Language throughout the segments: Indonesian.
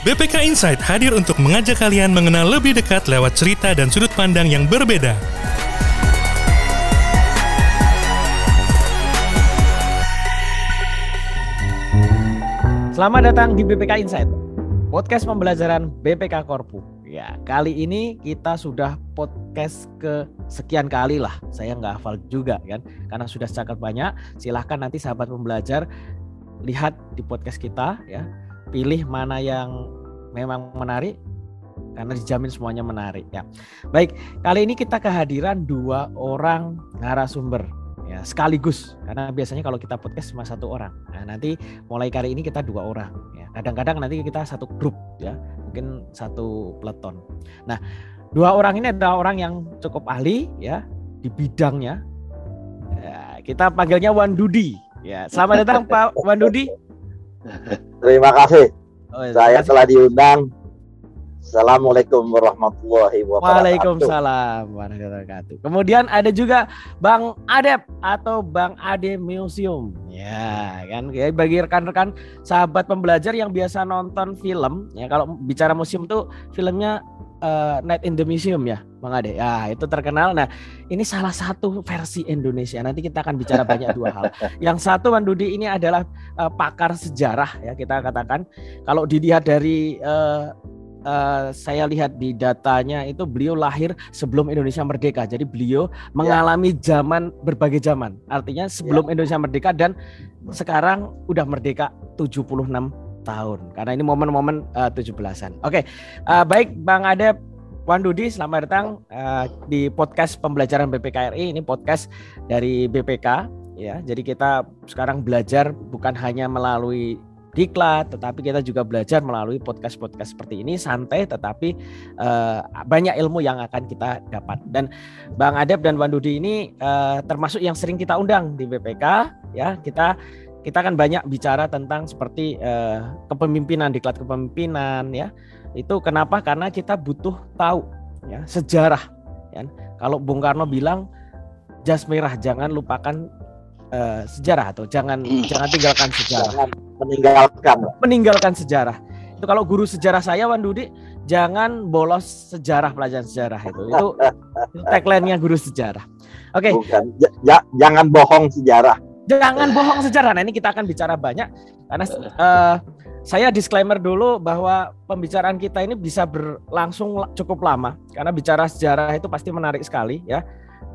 BPK Insight hadir untuk mengajak kalian mengenal lebih dekat lewat cerita dan sudut pandang yang berbeda. Selamat datang di BPK Insight, podcast pembelajaran BPK Korpu. Ya, kali ini kita sudah podcast ke sekian kali lah. Saya nggak hafal juga kan, karena sudah sangat banyak. Silahkan nanti sahabat pembelajar lihat di podcast kita ya. Pilih mana yang memang menarik, karena dijamin semuanya menarik ya. Baik, kali ini kita kehadiran 2 orang narasumber ya, sekaligus, karena biasanya kalau kita podcast cuma 1 orang. Nah, nanti mulai kali ini kita 2 orang ya. Kadang-kadang nanti kita 1 grup ya, mungkin 1 peleton. Nah, 2 orang ini adalah orang yang cukup ahli ya di bidangnya ya, kita panggilnya Wan Dudi ya. Selamat datang Pak Wan Dudi. Terima kasih. Saya telah diundang. Assalamualaikum warahmatullahi wabarakatuh. Waalaikumsalam warahmatullahi wabarakatuh. Kemudian ada juga Bang Adep atau Bang Ade Museum. Ya, kan bagi rekan-rekan sahabat pembelajar yang biasa nonton film, ya kalau bicara museum tuh filmnya Night in the Museum ya, Bang Ade. Ya, itu terkenal. Nah, ini salah satu versi Indonesia. Nanti kita akan bicara banyak 2 hal. Yang satu, Wan Dudi ini adalah pakar sejarah ya, kita katakan. Kalau dilihat dari saya lihat di datanya itu beliau lahir sebelum Indonesia merdeka. Jadi beliau mengalami zaman, berbagai zaman. Artinya sebelum Indonesia merdeka dan sekarang udah merdeka 76 tahun. Karena ini momen-momen 17-an. Oke, baik Bang Adep, Wan Dudi, selamat datang di podcast pembelajaran BPKRI. Ini podcast dari BPK ya. Jadi kita sekarang belajar bukan hanya melalui diklat, tetapi kita juga belajar melalui podcast-podcast seperti ini, santai tetapi banyak ilmu yang akan kita dapat. Dan Bang Adep dan Wan Dudi ini termasuk yang sering kita undang di BPK ya. Kita kan banyak bicara tentang seperti kepemimpinan, diklat kepemimpinan ya. Itu kenapa? Karena kita butuh tahu ya sejarah ya. Kalau Bung Karno bilang jas merah, jangan lupakan sejarah, atau jangan tinggalkan sejarah. Jangan meninggalkan sejarah. Itu kalau guru sejarah saya, Wan Dudi, jangan bolos sejarah, pelajaran sejarah itu tagline-nya guru sejarah. Oke. Bukan, jangan bohong sejarah. Jangan bohong sejarah. Nah, ini kita akan bicara banyak karena saya disclaimer dulu bahwa pembicaraan kita ini bisa berlangsung cukup lama karena bicara sejarah itu pasti menarik sekali ya.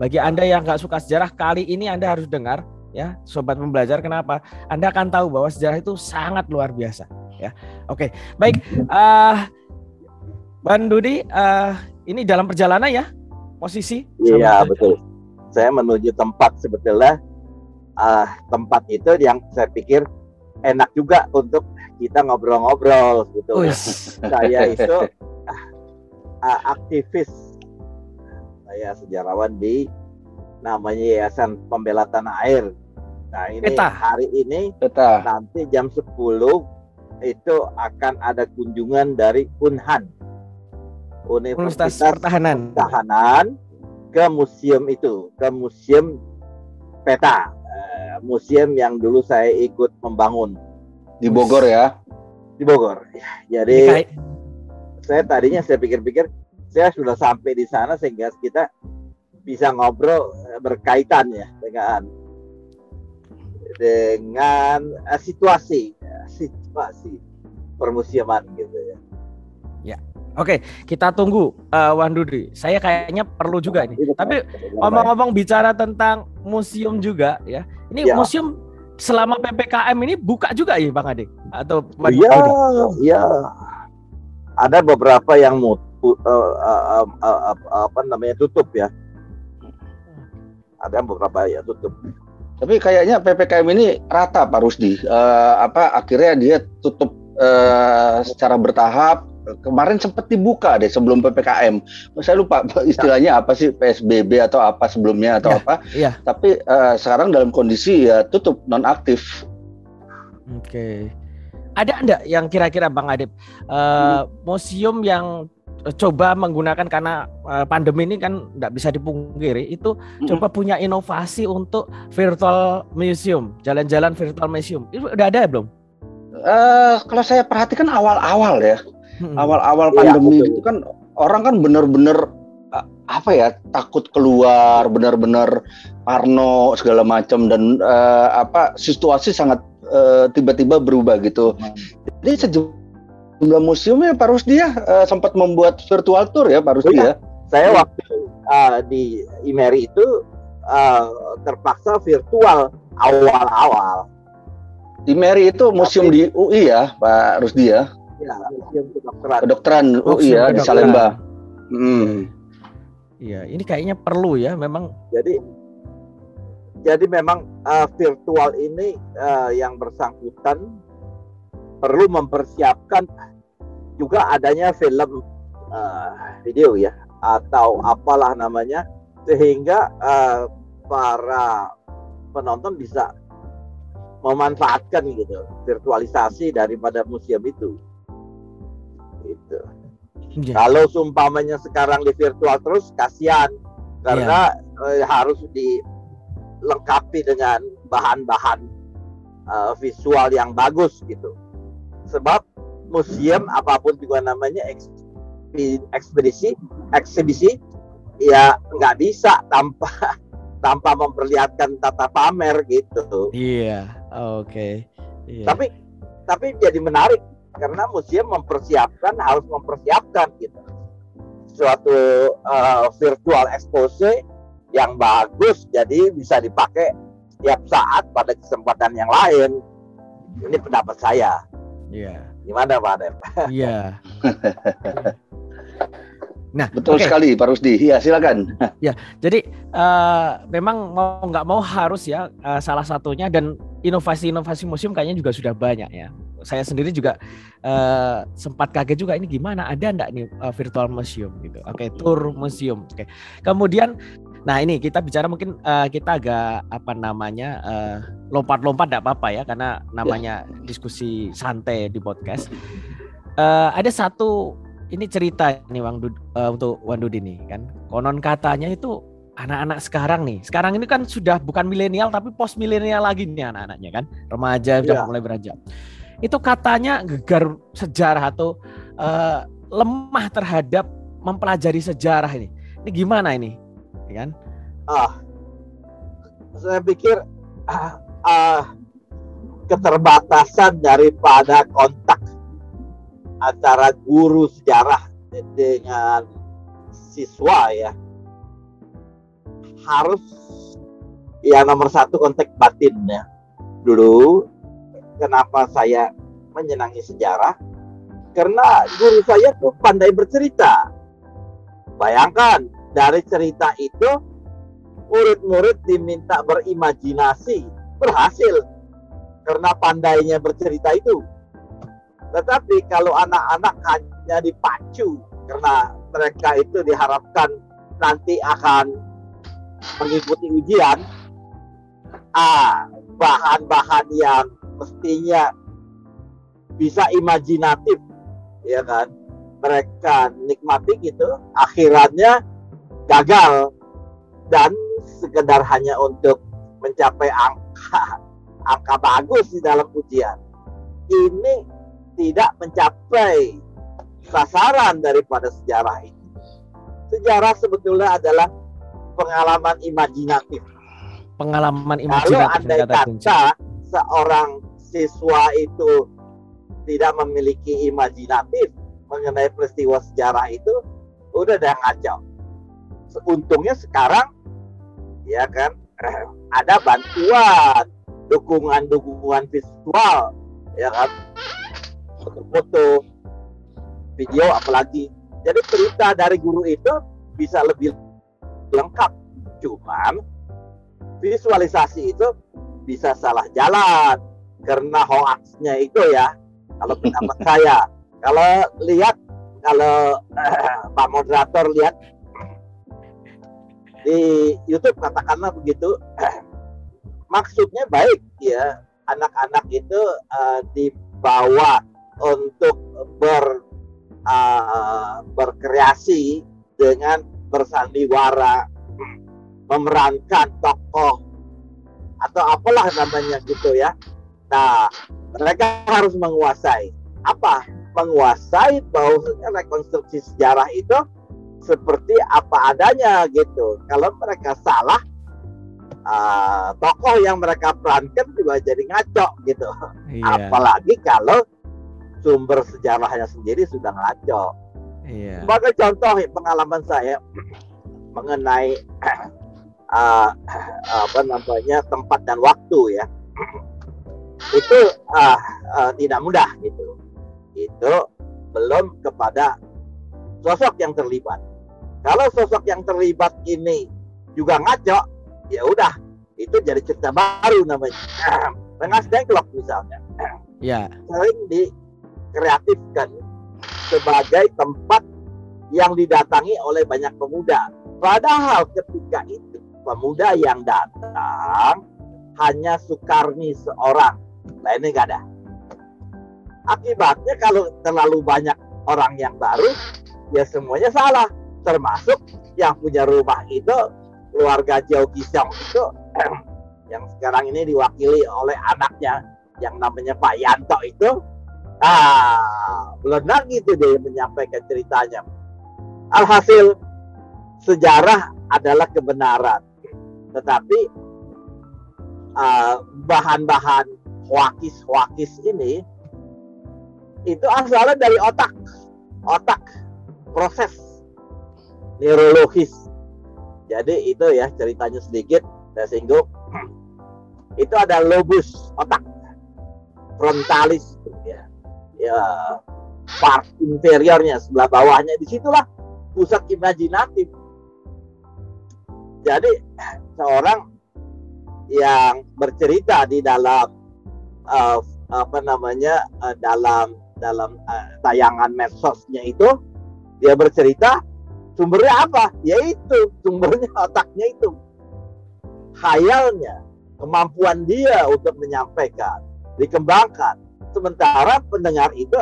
Bagi Anda yang nggak suka sejarah, kali ini Anda harus dengar ya, sobat pembelajar. Kenapa? Anda akan tahu bahwa sejarah itu sangat luar biasa ya. Oke, baik. Wan Dudi, ini dalam perjalanan ya posisi? Iya, betul. Saya menuju tempat sebetulnya. Tempat itu yang saya pikir enak juga untuk kita ngobrol-ngobrol gitu. Saya itu aktivis, saya sejarawan di namanya Yayasan Pembela Tanah Air. Nah ini hari ini nanti jam 10 itu akan ada kunjungan dari UNHAN, Universitas Pertahanan, ke museum itu, ke Museum Peta. Museum yang dulu saya ikut membangun di Bogor ya. Di Bogor. Jadi saya pikir-pikir saya sudah sampai di sana sehingga kita bisa ngobrol berkaitan ya dengan situasi permuseuman gitu ya. Ya. Oke, kita tunggu Wan Dudi. Saya kayaknya perlu juga ini. Tapi ngomong-ngomong bicara tentang museum juga ya. Ini museum selama PPKM ini buka juga ya Bang Ade? Atau Iya. Ada beberapa yang tutup ya. Ada beberapa ya tutup. Tapi kayaknya PPKM ini rata Pak Rusdi. Akhirnya dia tutup secara bertahap. Kemarin sempat dibuka deh sebelum PPKM. Saya lupa istilahnya apa sih, PSBB atau apa sebelumnya atau apa. Iya. Tapi sekarang dalam kondisi ya tutup, nonaktif. Oke. Ada enggak yang kira-kira Bang Adep museum yang coba menggunakan, karena pandemi ini kan enggak bisa dipungkiri, itu coba punya inovasi untuk virtual museum, jalan-jalan virtual museum. Itu udah ada belum? Kalau saya perhatikan awal-awal ya. Awal-awal pandemi itu kan orang kan benar-benar takut keluar, benar-benar parno segala macam, dan situasi sangat tiba-tiba berubah gitu. Jadi sejumlah museumnya Pak Rusdi sempat membuat virtual tour ya Pak Rusdi ya. Saya waktu di IMERI itu terpaksa virtual awal-awal. IMERI itu museum di UI ya Pak Rusdi ya? Ya, museum kedokteran UI ya di Salemba. Iya, ini kayaknya perlu ya memang. Jadi memang virtual ini yang bersangkutan perlu mempersiapkan juga adanya film video ya, atau apalah namanya, sehingga para penonton bisa memanfaatkan gitu virtualisasi daripada museum itu. Gitu. Kalau seumpamanya sekarang di virtual terus kasihan, karena harus dilengkapi dengan bahan-bahan visual yang bagus gitu. Sebab museum apapun juga namanya eksibisi ya nggak bisa tanpa memperlihatkan tata pamer gitu. Iya, oke. Iya. Tapi jadi menarik karena museum harus mempersiapkan gitu suatu virtual expose yang bagus, jadi bisa dipakai setiap saat pada kesempatan yang lain. Ini pendapat saya. Iya. Gimana Pak Adep? Iya. Nah, betul sekali Pak Rusdi. Ya, silakan. Ya, jadi memang mau nggak mau harus ya salah satunya, dan inovasi-inovasi museum kayaknya juga sudah banyak ya. Saya sendiri juga sempat kaget juga, ini gimana, ada enggak nih virtual museum gitu. Oke, tour museum. Oke. Kemudian nah ini kita bicara mungkin kita agak lompat-lompat enggak apa-apa ya, karena namanya diskusi santai di podcast. Ada satu ini cerita nih untuk Wandudi nih kan. Konon katanya itu anak-anak sekarang ini kan sudah bukan milenial tapi post milenial lagi nih anak-anaknya kan. Remaja sudah mulai beranjak. Itu katanya gegar sejarah atau lemah terhadap mempelajari sejarah ini. Ini gimana ini? Ya kan? Saya pikir keterbatasan daripada kontak antara guru sejarah dengan siswa ya, harus yang nomor satu kontak batin ya. Dulu kenapa saya menyenangi sejarah, karena guru saya tuh pandai bercerita. Bayangkan dari cerita itu murid-murid diminta berimajinasi, berhasil karena pandainya bercerita itu. Tetapi kalau anak-anak hanya dipacu karena mereka itu diharapkan nanti akan mengikuti ujian, bahan-bahan yang mestinya bisa imajinatif, ya kan, mereka nikmati gitu, akhirannya gagal dan sekedar hanya untuk mencapai angka bagus di dalam ujian. Ini tidak mencapai sasaran daripada sejarah ini. Sejarah sebetulnya adalah pengalaman imajinatif. Kalau andai kata seorang siswa itu tidak memiliki imajinatif mengenai peristiwa sejarah itu, udah ngacau. Untungnya sekarang ya kan ada bantuan, dukungan visual, ya kan, foto, video apalagi. Jadi cerita dari guru itu bisa lebih lengkap. Cuman visualisasi itu bisa salah jalan karena hoaxnya itu ya. Kalau pendapat saya, kalau Pak moderator lihat di YouTube katakanlah begitu, maksudnya baik ya, anak-anak itu dibawa untuk berkreasi dengan bersandiwara, memerankan tokoh atau apalah namanya gitu ya. Nah, mereka harus menguasai apa menguasai bahwa rekonstruksi sejarah itu seperti apa adanya gitu. Kalau mereka salah, tokoh yang mereka perankan juga jadi ngaco gitu. Iya. Apalagi kalau sumber sejarahnya sendiri sudah ngaco. Iya. Sebagai contoh pengalaman saya mengenai tempat dan waktu ya, itu tidak mudah gitu. Itu belum kepada sosok yang terlibat. Kalau sosok yang terlibat ini juga ngaco, ya udah, itu jadi cerita baru namanya. Rengas Dengklok misalnya, sering dikreatifkan sebagai tempat yang didatangi oleh banyak pemuda. Padahal ketika itu pemuda yang datang hanya Sukarni seorang, lainnya nggak ada. Akibatnya kalau terlalu banyak orang yang baru, ya semuanya salah. Termasuk yang punya rumah itu, keluarga Jauh Kisong itu, yang sekarang ini diwakili oleh anaknya yang namanya Pak Yanto itu. Belum lagi itu dia menyampaikan ceritanya. Alhasil, sejarah adalah kebenaran. Tetapi bahan-bahan hoakis ini itu asalnya dari otak proses neurologis. Jadi itu ya ceritanya sedikit saya singgung. Itu ada lobus otak frontalis ya, part inferiornya sebelah bawahnya, disitulah pusat imajinatif. Jadi seorang yang bercerita di dalam dalam tayangan medsosnya itu, dia bercerita, sumbernya apa? Yaitu sumbernya otaknya itu, khayalnya, kemampuan dia untuk menyampaikan dikembangkan. Sementara pendengar itu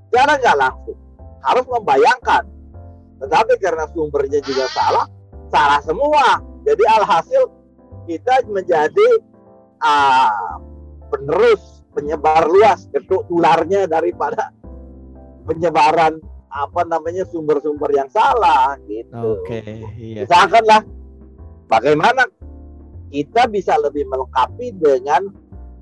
secara nggak langsung harus membayangkan, tetapi karena sumbernya juga salah semua. Jadi alhasil kita menjadi penerus, penyebar luas, gedung tularnya daripada penyebaran sumber-sumber yang salah gitu. Iya. Misalkanlah bagaimana kita bisa lebih melengkapi dengan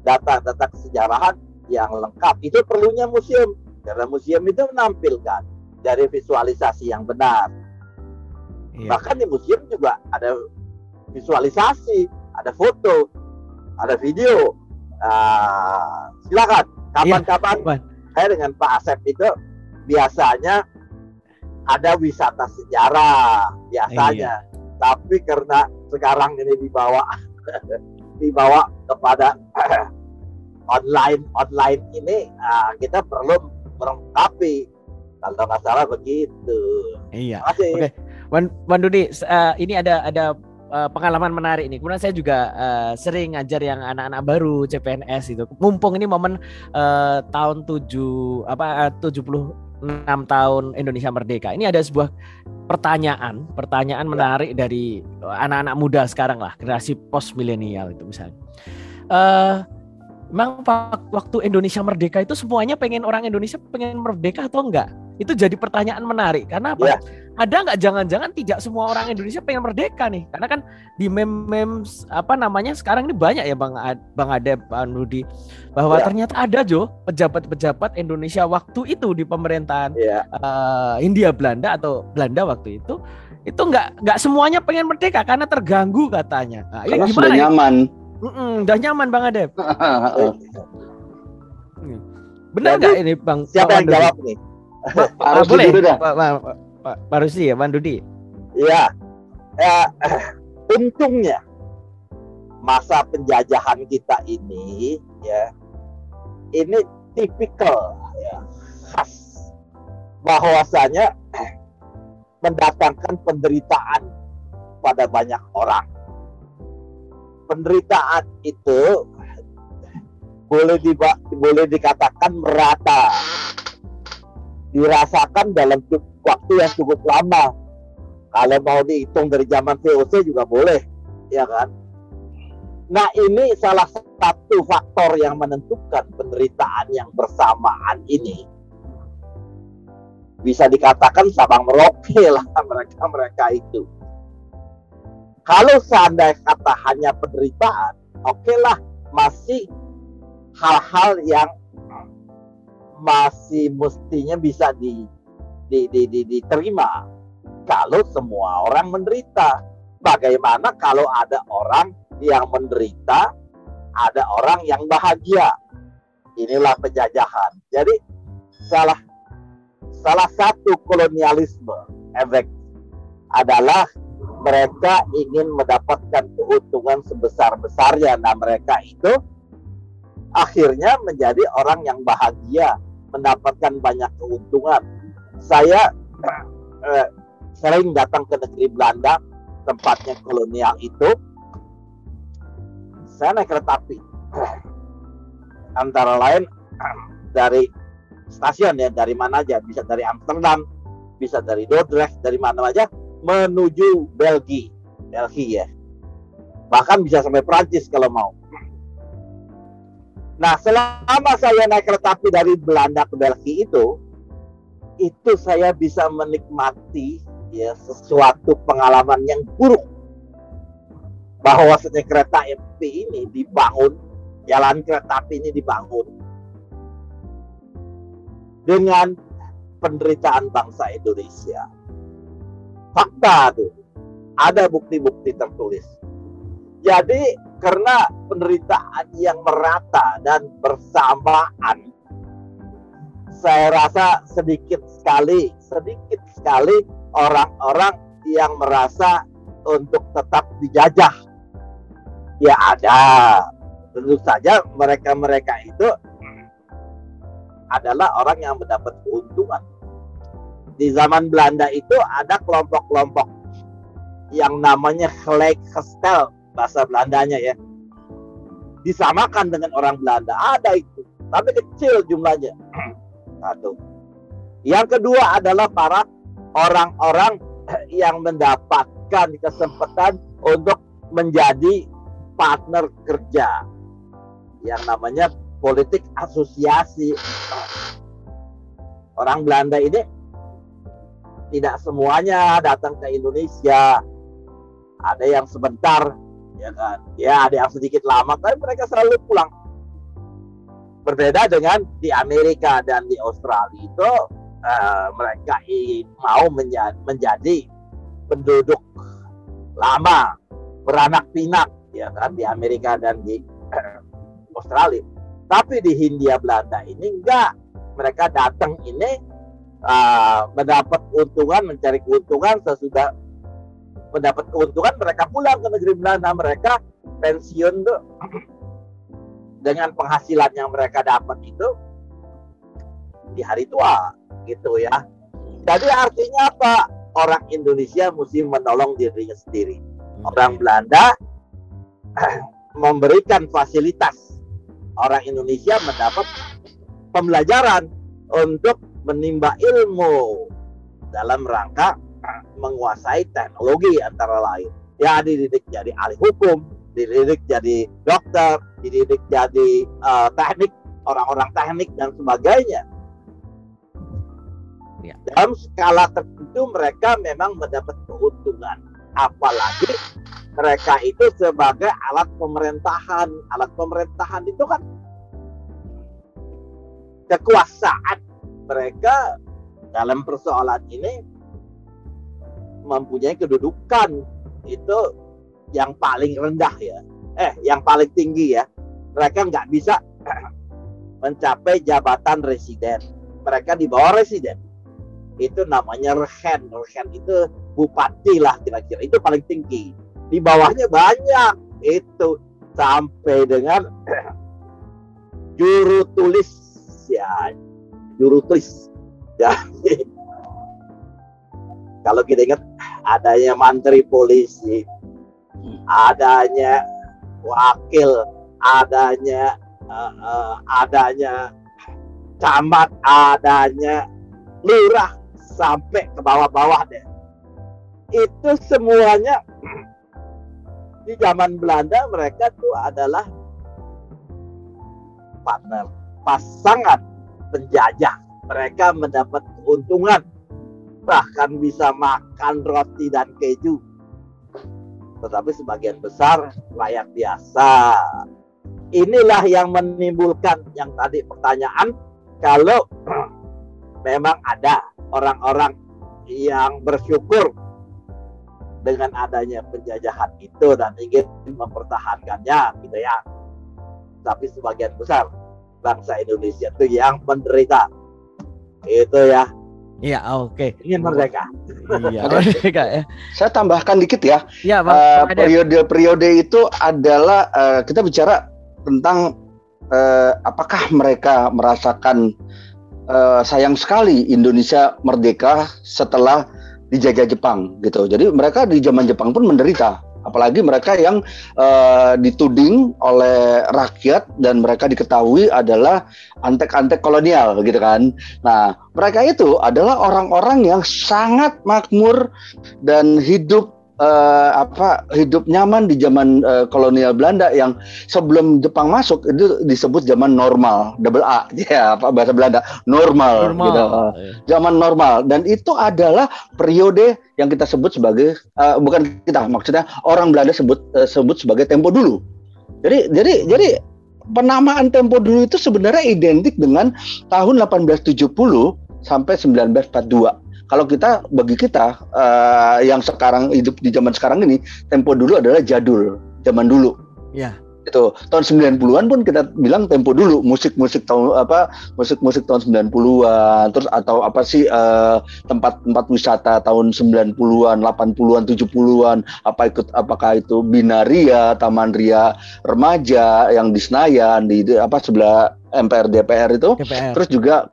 data-data kesejarahan yang lengkap. Itu perlunya museum, karena museum itu menampilkan dari visualisasi yang benar. Iya. Bahkan di museum juga ada visualisasi, ada foto, ada video. Silakan kapan-kapan saya dengan Pak Asep itu biasanya ada wisata sejarah biasanya. Tapi karena sekarang ini dibawa kepada online ini, kita perlu melengkapi. Kalau nggak salah begitu. Iya. Oke, Wan Dudi, ini ada pengalaman menarik nih. Kemudian saya juga sering ngajar yang anak-anak baru CPNS itu. Mumpung ini momen tahun 76 tahun Indonesia Merdeka. Ini ada sebuah pertanyaan menarik dari anak-anak muda sekarang lah, generasi post milenial itu misalnya. Memang waktu Indonesia Merdeka itu semuanya orang Indonesia pengen merdeka atau enggak? Itu jadi pertanyaan menarik. Karena apa? Ada nggak jangan-jangan tidak semua orang Indonesia pengen merdeka nih? Karena kan di memes sekarang ini banyak ya Bang Adep, Pak Rudi, bahwa ternyata ada pejabat-pejabat Indonesia waktu itu di pemerintahan Hindia Belanda atau Belanda waktu itu nggak semuanya pengen merdeka karena terganggu katanya. Nah, karena sudah nyaman. Udah nyaman Bang Adep. Benar nggak ini Bang? Siapa yang jawab nih? Boleh Pak Rusdi ya, Bang Dudi. Iya. Untungnya masa penjajahan kita ini ini tipikal khas bahwasanya mendatangkan penderitaan pada banyak orang. Penderitaan itu boleh dikatakan merata, dirasakan dalam waktu yang cukup lama. Kalau mau dihitung dari zaman VOC juga boleh, ya kan? Nah, ini salah satu faktor yang menentukan penderitaan yang bersamaan ini. Bisa dikatakan Sabang Merauke lah mereka itu. Kalau seandainya kata hanya penderitaan, oke lah, masih hal-hal yang masih mestinya bisa diterima. Kalau semua orang menderita, bagaimana kalau ada orang yang menderita, ada orang yang bahagia? Inilah penjajahan. Jadi salah satu kolonialisme efek adalah mereka ingin mendapatkan keuntungan sebesar-besarnya. Nah, mereka itu akhirnya menjadi orang yang bahagia, mendapatkan banyak keuntungan. Saya sering datang ke negeri Belanda, tempatnya kolonial itu. Saya naik kereta api, antara lain dari stasiun ya, dari mana aja, bisa dari Amsterdam, bisa dari Dordrecht, dari mana aja, menuju Belgia ya, bahkan bisa sampai Prancis kalau mau. Nah, selama saya naik kereta api dari Belanda ke Belgia itu saya bisa menikmati ya sesuatu pengalaman yang buruk, bahwa kereta api ini dibangun, jalan kereta api ini dibangun dengan penderitaan bangsa Indonesia. Fakta tuh, ada bukti-bukti tertulis. Jadi karena penderitaan yang merata dan bersamaan, saya rasa sedikit sekali orang-orang yang merasa untuk tetap dijajah. Ya ada, tentu saja mereka itu adalah orang yang mendapat keuntungan. Di zaman Belanda itu ada kelompok-kelompok yang namanya gelijkgestel, bahasa Belandanya ya. Disamakan dengan orang Belanda, ada itu, tapi kecil jumlahnya. Satu. Yang kedua adalah para orang-orang yang mendapatkan kesempatan untuk menjadi partner kerja, yang namanya politik asosiasi. Orang Belanda ini tidak semuanya datang ke Indonesia, ada yang sebentar, ya kan, ya ada yang sedikit lama, tapi mereka selalu pulang. Berbeda dengan di Amerika dan di Australia itu mereka mau menjadi penduduk lama, beranak pinak, ya kan, di Amerika dan di Australia. Tapi di Hindia Belanda ini enggak, mereka datang ini mendapat keuntungan, mencari keuntungan, sesudah mendapat keuntungan mereka pulang ke negeri Belanda, mereka pensiun tuh dengan penghasilan yang mereka dapat itu di hari tua gitu ya. Jadi artinya apa? Orang Indonesia mesti menolong dirinya sendiri. Orang Belanda memberikan fasilitas, orang Indonesia mendapat pembelajaran untuk menimba ilmu dalam rangka menguasai teknologi antara lain. Ya, dididik jadi ahli hukum, dididik jadi dokter, dididik jadi teknik, orang-orang teknik dan sebagainya. Ya. Dalam skala tertentu mereka memang mendapat keuntungan. Apalagi mereka itu sebagai alat pemerintahan. Alat pemerintahan itu kan kekuasaan. Mereka dalam persoalan ini mempunyai kedudukan itu yang paling rendah ya, yang paling tinggi ya. Mereka nggak bisa mencapai jabatan residen. Mereka di bawah residen. Itu namanya regen. Regen itu bupati lah kira-kira. Itu paling tinggi. Di bawahnya banyak. Itu sampai dengan juru tulis ya. Juru tulis. Jadi kalau kita ingat adanya menteri polisi, adanya wakil, adanya camat, adanya lurah, sampai ke bawah-bawah deh. Itu semuanya Di zaman Belanda mereka tuh adalah partner, pasangan penjajah. Mereka mendapat keuntungan, bahkan bisa makan roti dan keju. Tetapi sebagian besar rakyat biasa. Inilah yang menimbulkan yang tadi pertanyaan, kalau memang ada orang-orang yang bersyukur dengan adanya penjajahan itu dan ingin mempertahankannya gitu ya. Tapi sebagian besar bangsa Indonesia itu yang menderita. Itu ya. Iya, oke. Ingin merdeka. Iya, merdeka ya. Saya tambahkan dikit ya. Iya, Bang. Periode-periode itu adalah kita bicara tentang apakah mereka merasakan sayang sekali Indonesia merdeka setelah dijajah Jepang gitu. Jadi mereka di zaman Jepang pun menderita. Apalagi mereka yang dituding oleh rakyat dan mereka diketahui adalah antek-antek kolonial gitu kan. Nah, mereka itu adalah orang-orang yang sangat makmur dan hidup nyaman di zaman kolonial Belanda, yang sebelum Jepang masuk itu disebut zaman normal, double A ya, bahasa Belanda normal. Gitu. Zaman normal, dan itu adalah periode yang kita sebut sebagai bukan kita, maksudnya orang Belanda sebut sebagai tempo dulu. Jadi penamaan tempo dulu itu sebenarnya identik dengan tahun 1870 sampai 1942. Kalau bagi kita yang sekarang hidup di zaman sekarang ini, tempo dulu adalah jadul, zaman dulu. Ya. Itu tahun 90-an pun kita bilang tempo dulu, musik-musik tahun tahun 90-an, terus atau tempat-tempat wisata tahun 90-an, 80-an, 70-an, apakah itu Binaria, Taman Ria Remaja yang di Senayan, di sebelah MPR DPR itu. DPR. Terus juga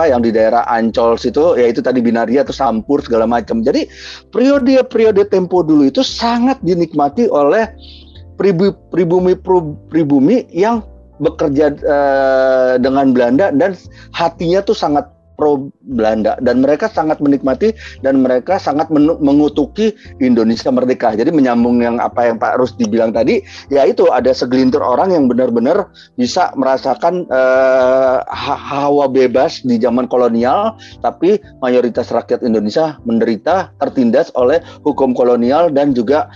yang di daerah Ancol situ, yaitu tadi Binaria atau Sampur segala macam. Jadi periode tempo dulu itu sangat dinikmati oleh pribumi yang bekerja dengan Belanda dan hatinya tuh sangat pro Belanda, dan mereka sangat menikmati dan mereka sangat mengutuki Indonesia merdeka. Jadi menyambung yang apa yang Pak Rusdi bilang tadi, yaitu ada segelintir orang yang benar-benar bisa merasakan hawa bebas di zaman kolonial, tapi mayoritas rakyat Indonesia menderita, tertindas oleh hukum kolonial dan juga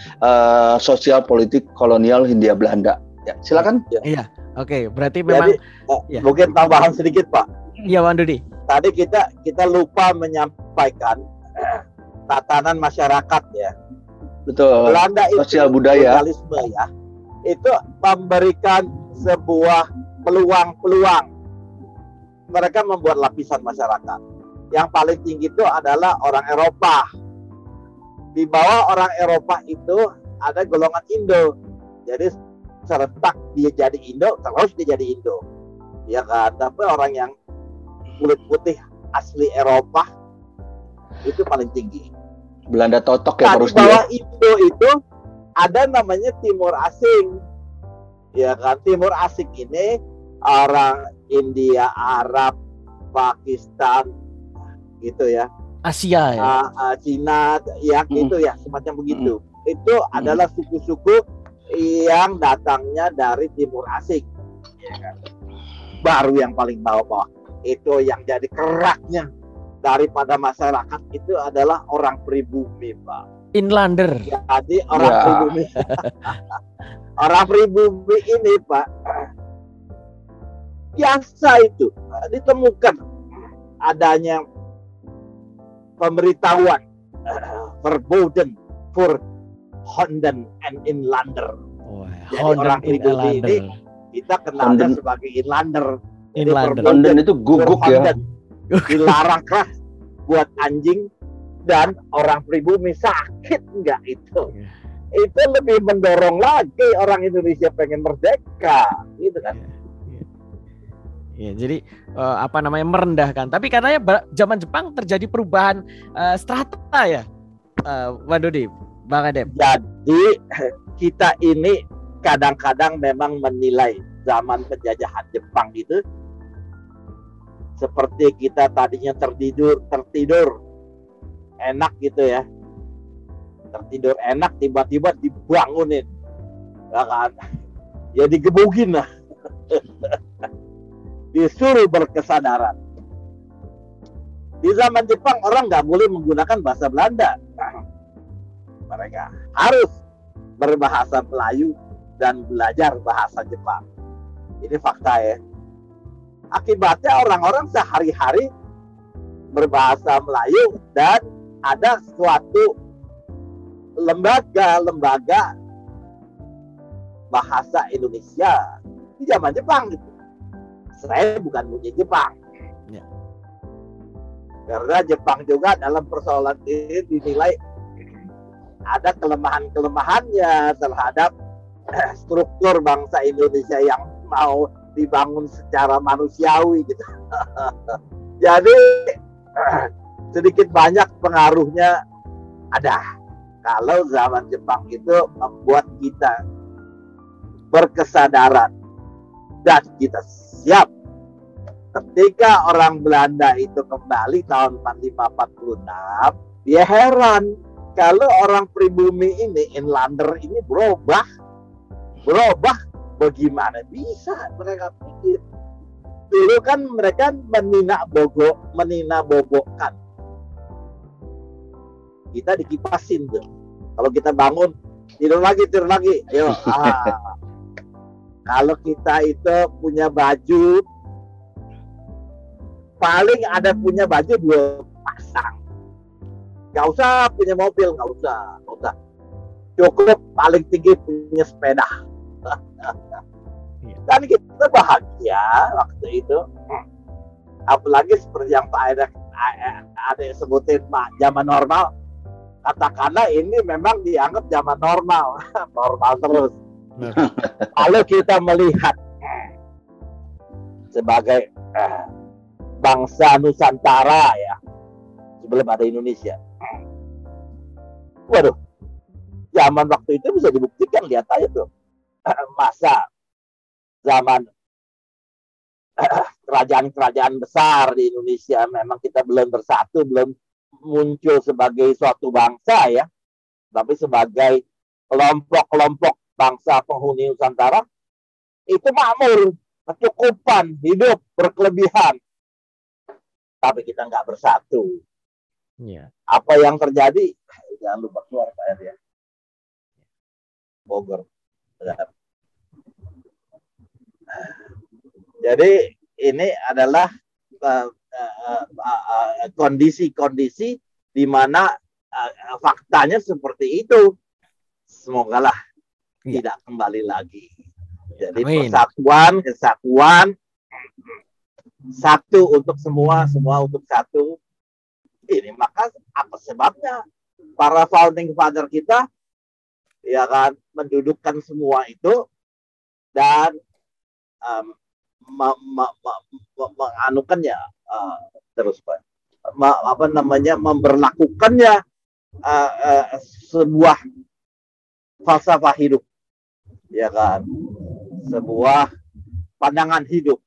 sosial politik kolonial Hindia Belanda. Ya, silakan. Iya, oke. Berarti memang. Jadi, mungkin tambahan sedikit Pak. Iya, Bang Dudi. Tadi kita lupa menyampaikan tatanan masyarakat ya. Betul. Belanda itu sosial budaya ya, itu memberikan sebuah peluang. Mereka membuat lapisan masyarakat. Yang paling tinggi itu adalah orang Eropa. Di bawah orang Eropa itu ada golongan Indo. Jadi serentak dia jadi Indo, terus dia jadi Indo. Ya kan, tapi orang yang kulit putih asli Eropa itu paling tinggi. Belanda totok ya harus di bawah Indo itu ada namanya Timur Asing. Ya kan, Timur Asing ini orang India, Arab, Pakistan gitu ya. Asia ya. Cina ya gitu ya, semacam begitu. Itu adalah suku-suku yang datangnya dari Timur Asing. Ya kan? Baru yang paling bawah. Itu yang jadi keraknya daripada masyarakat itu adalah orang pribumi, Pak. Inlander. Jadi orang pribumi. Orang pribumi ini, Pak, biasa itu ditemukan adanya pemberitahuan verboden for Honden and Inlander. Jadi orang pribumi ini kita kenalnya sebagai Inlander. London itu guguk ya. Dilarang keras buat anjing dan orang pribumi, sakit enggak itu? Itu lebih mendorong lagi orang Indonesia pengen merdeka, gitu kan? Ya, jadi merendahkan. Tapi katanya zaman Jepang terjadi perubahan strata ya, Bang Dodi, Bang Adep. Jadi kita ini kadang-kadang memang menilai zaman penjajahan Jepang itu seperti kita tadinya tertidur enak gitu ya. tertidur enak tiba-tiba dibangunin, ya kan? Ya digebugin lah. Disuruh berkesadaran. Di zaman Jepang orang nggak boleh menggunakan bahasa Belanda. Mereka harus berbahasa Melayu dan belajar bahasa Jepang. Ini fakta ya. Akibatnya orang-orang sehari-hari berbahasa Melayu dan ada suatu lembaga bahasa Indonesia di zaman Jepang gitu. Saya bukan punya Jepang. Ya. Karena Jepang juga dalam persoalan ini dinilai ada kelemahan-kelemahannya terhadap struktur bangsa Indonesia yang mau dibangun secara manusiawi gitu. Jadi sedikit banyak pengaruhnya ada. Kalau zaman Jepang itu membuat kita berkesadaran dan kita siap. Ketika orang Belanda itu kembali tahun 45-46, dia heran kalau orang pribumi ini, inlander ini berubah bagaimana bisa mereka pikir. Dulu kan mereka menina bobokkan. Kita dikipasin tuh. Kalau kita bangun, tidur lagi. Ayo. Kalau kita itu punya baju, paling ada punya baju 2 pasang. Gak usah punya mobil, gak usah. Cukup paling tinggi punya sepeda. Dan kita bahagia waktu itu. Apalagi seperti yang Pak ada sebutin zaman normal. Katakanlah ini memang dianggap zaman normal. Normal terus. Kalau kita melihat sebagai bangsa Nusantara ya, sebelum ada Indonesia. Waduh, zaman waktu itu bisa dibuktikan, lihat aja tuh. Masa zaman kerajaan-kerajaan besar di Indonesia, memang kita belum bersatu, belum muncul sebagai suatu bangsa ya, tapi sebagai kelompok-kelompok bangsa penghuni Nusantara itu makmur, kecukupan, hidup berkelebihan, tapi kita nggak bersatu. Ya. Apa yang terjadi? Jangan lupa keluar Pak ya. Bogor. Jadi ini adalah kondisi-kondisi di mana faktanya seperti itu. Semogalah tidak kembali lagi. Jadi kesatuan, satu untuk semua untuk satu. Ini maka apa sebabnya para founding father kita ya kan mendudukkan semua itu dan menganukannya terus Pak. Memberlakukannya sebuah falsafah hidup. Ya kan? Sebuah pandangan hidup.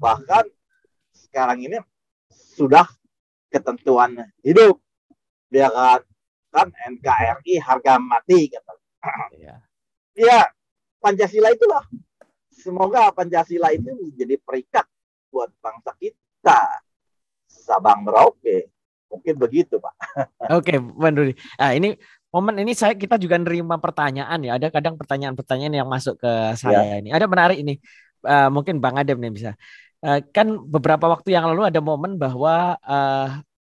Bahkan sekarang ini sudah ketentuan hidup. Ya kan? Kan NKRI harga mati kata. Ya, Pancasila itulah. Semoga Pancasila itu menjadi perikat buat bangsa kita. Sabang Merauke. Mungkin begitu, Pak. Oke, Bang Rudi. Nah, ini momen ini kita juga nerima pertanyaan ya. Ada kadang pertanyaan-pertanyaan yang masuk ke saya ini. Ada menarik ini. Mungkin Bang Adem nih bisa. Kan beberapa waktu yang lalu ada momen bahwa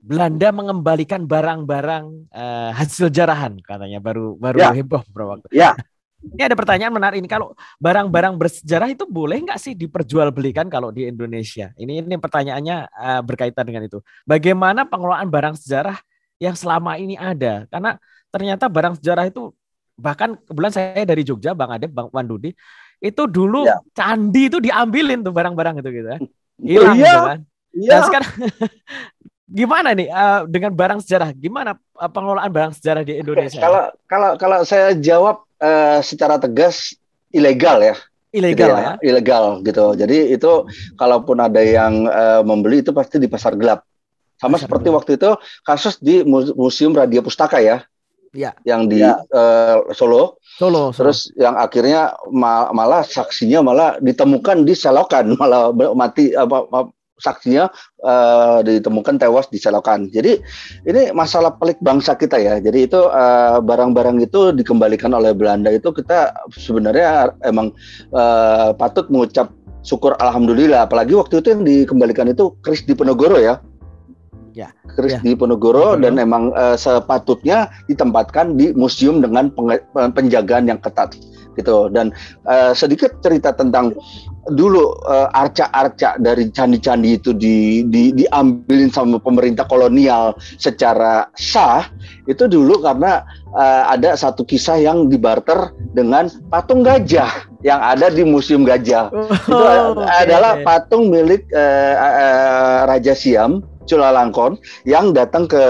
Belanda mengembalikan barang-barang hasil jarahan katanya baru heboh beberapa waktu. Ya. Ini ada pertanyaan menarik ini, kalau barang-barang bersejarah itu boleh nggak sih diperjualbelikan kalau di Indonesia? Ini pertanyaannya berkaitan dengan itu. Bagaimana pengelolaan barang sejarah yang selama ini ada? Karena ternyata barang sejarah itu, bahkan kebetulan saya dari Jogja, Bang Adem, Bang Wandudi, itu dulu candi itu diambilin tuh barang-barang itu gitu ya. Hilang gitu kan. Dan sekarang gimana nih dengan barang sejarah? Gimana pengelolaan barang sejarah di Indonesia? Kalau saya jawab secara tegas ilegal ya. Ilegal gitu ya. Ilegal gitu. Jadi itu kalaupun ada yang membeli itu pasti di pasar gelap. Sama seperti waktu itu kasus di Museum Radio Pustaka ya. yang di Solo. Terus yang akhirnya malah saksinya malah ditemukan di selokan, malah mati saksinya ditemukan tewas di selokan. Jadi ini masalah pelik bangsa kita ya. Jadi itu barang-barang itu dikembalikan oleh Belanda itu kita sebenarnya emang patut mengucap syukur alhamdulillah. Apalagi waktu itu yang dikembalikan itu keris Diponegoro ya. Keris Diponegoro dan emang sepatutnya ditempatkan di museum dengan penjagaan yang ketat gitu. Dan sedikit cerita tentang dulu arca-arca dari candi-candi itu diambilin sama pemerintah kolonial secara sah itu dulu karena ada satu kisah yang dibarter dengan patung gajah yang ada di Museum Gajah. Itu adalah patung milik Raja Siam Chulalongkorn yang datang ke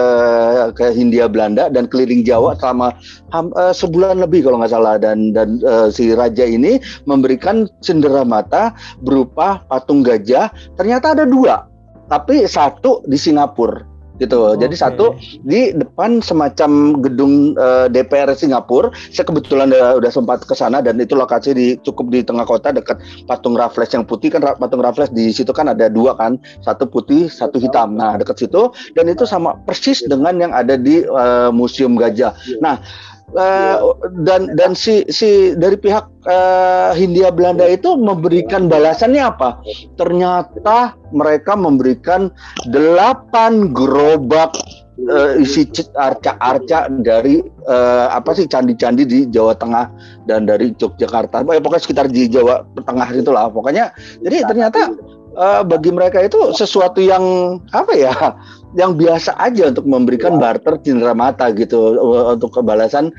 Hindia Belanda dan keliling Jawa selama sebulan lebih kalau nggak salah, dan si raja ini memberikan cenderamata berupa patung gajah. Ternyata ada 2, tapi satu di Singapura gitu. Jadi satu di depan semacam gedung DPR Singapura. Saya kebetulan udah sempat ke sana dan itu lokasi cukup di tengah kota dekat patung Raffles yang putih kan. Patung Raffles di situ kan ada 2 kan, satu putih satu hitam. Nah dekat situ, dan itu sama persis dengan yang ada di Museum Gajah. Nah dan si dari pihak Hindia Belanda itu memberikan balasannya apa? Ternyata mereka memberikan 8 gerobak isi arca-arca dari candi-candi di Jawa Tengah dan dari Yogyakarta. Pokoknya sekitar di Jawa Tengah itulah. Pokoknya jadi ternyata bagi mereka itu sesuatu yang yang biasa aja untuk memberikan barter cenderamata gitu untuk kebalasan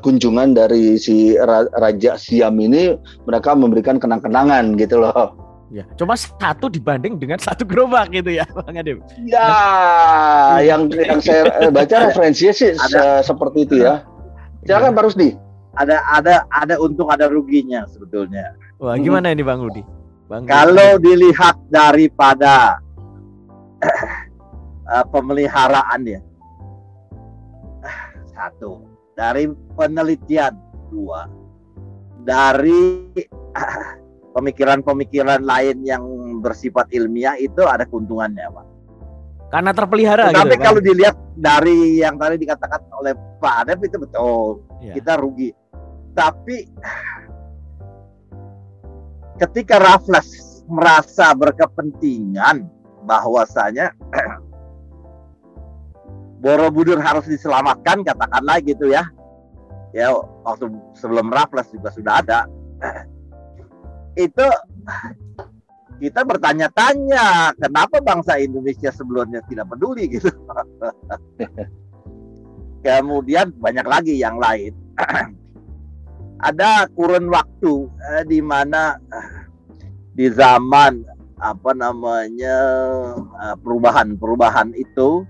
kunjungan dari si Raja Siam ini. Mereka memberikan kenang-kenangan gitu loh. Ya, cuma satu dibanding dengan 1 gerobak gitu ya, Bang Adem. Ya, yang saya baca referensinya sih seperti itu ya. Silakan Pak Rusdi. Ada untung ada ruginya sebetulnya. Wah, gimana ini Bang Rudi? Kalau dilihat daripada pemeliharaan ya, 1 dari penelitian, 2 dari pemikiran-pemikiran lain yang bersifat ilmiah itu ada keuntungannya, Pak. Karena terpelihara. Tapi kalau dilihat dari yang tadi dikatakan oleh Pak Adep itu betul, kita rugi. Tapi ketika Raffles merasa berkepentingan bahwasanya Borobudur harus diselamatkan, katakanlah gitu ya. Ya, waktu sebelum Raffles juga sudah ada. Itu kita bertanya-tanya kenapa bangsa Indonesia sebelumnya tidak peduli gitu. Kemudian banyak lagi yang lain. Ada kurun waktu di mana di zaman perubahan itu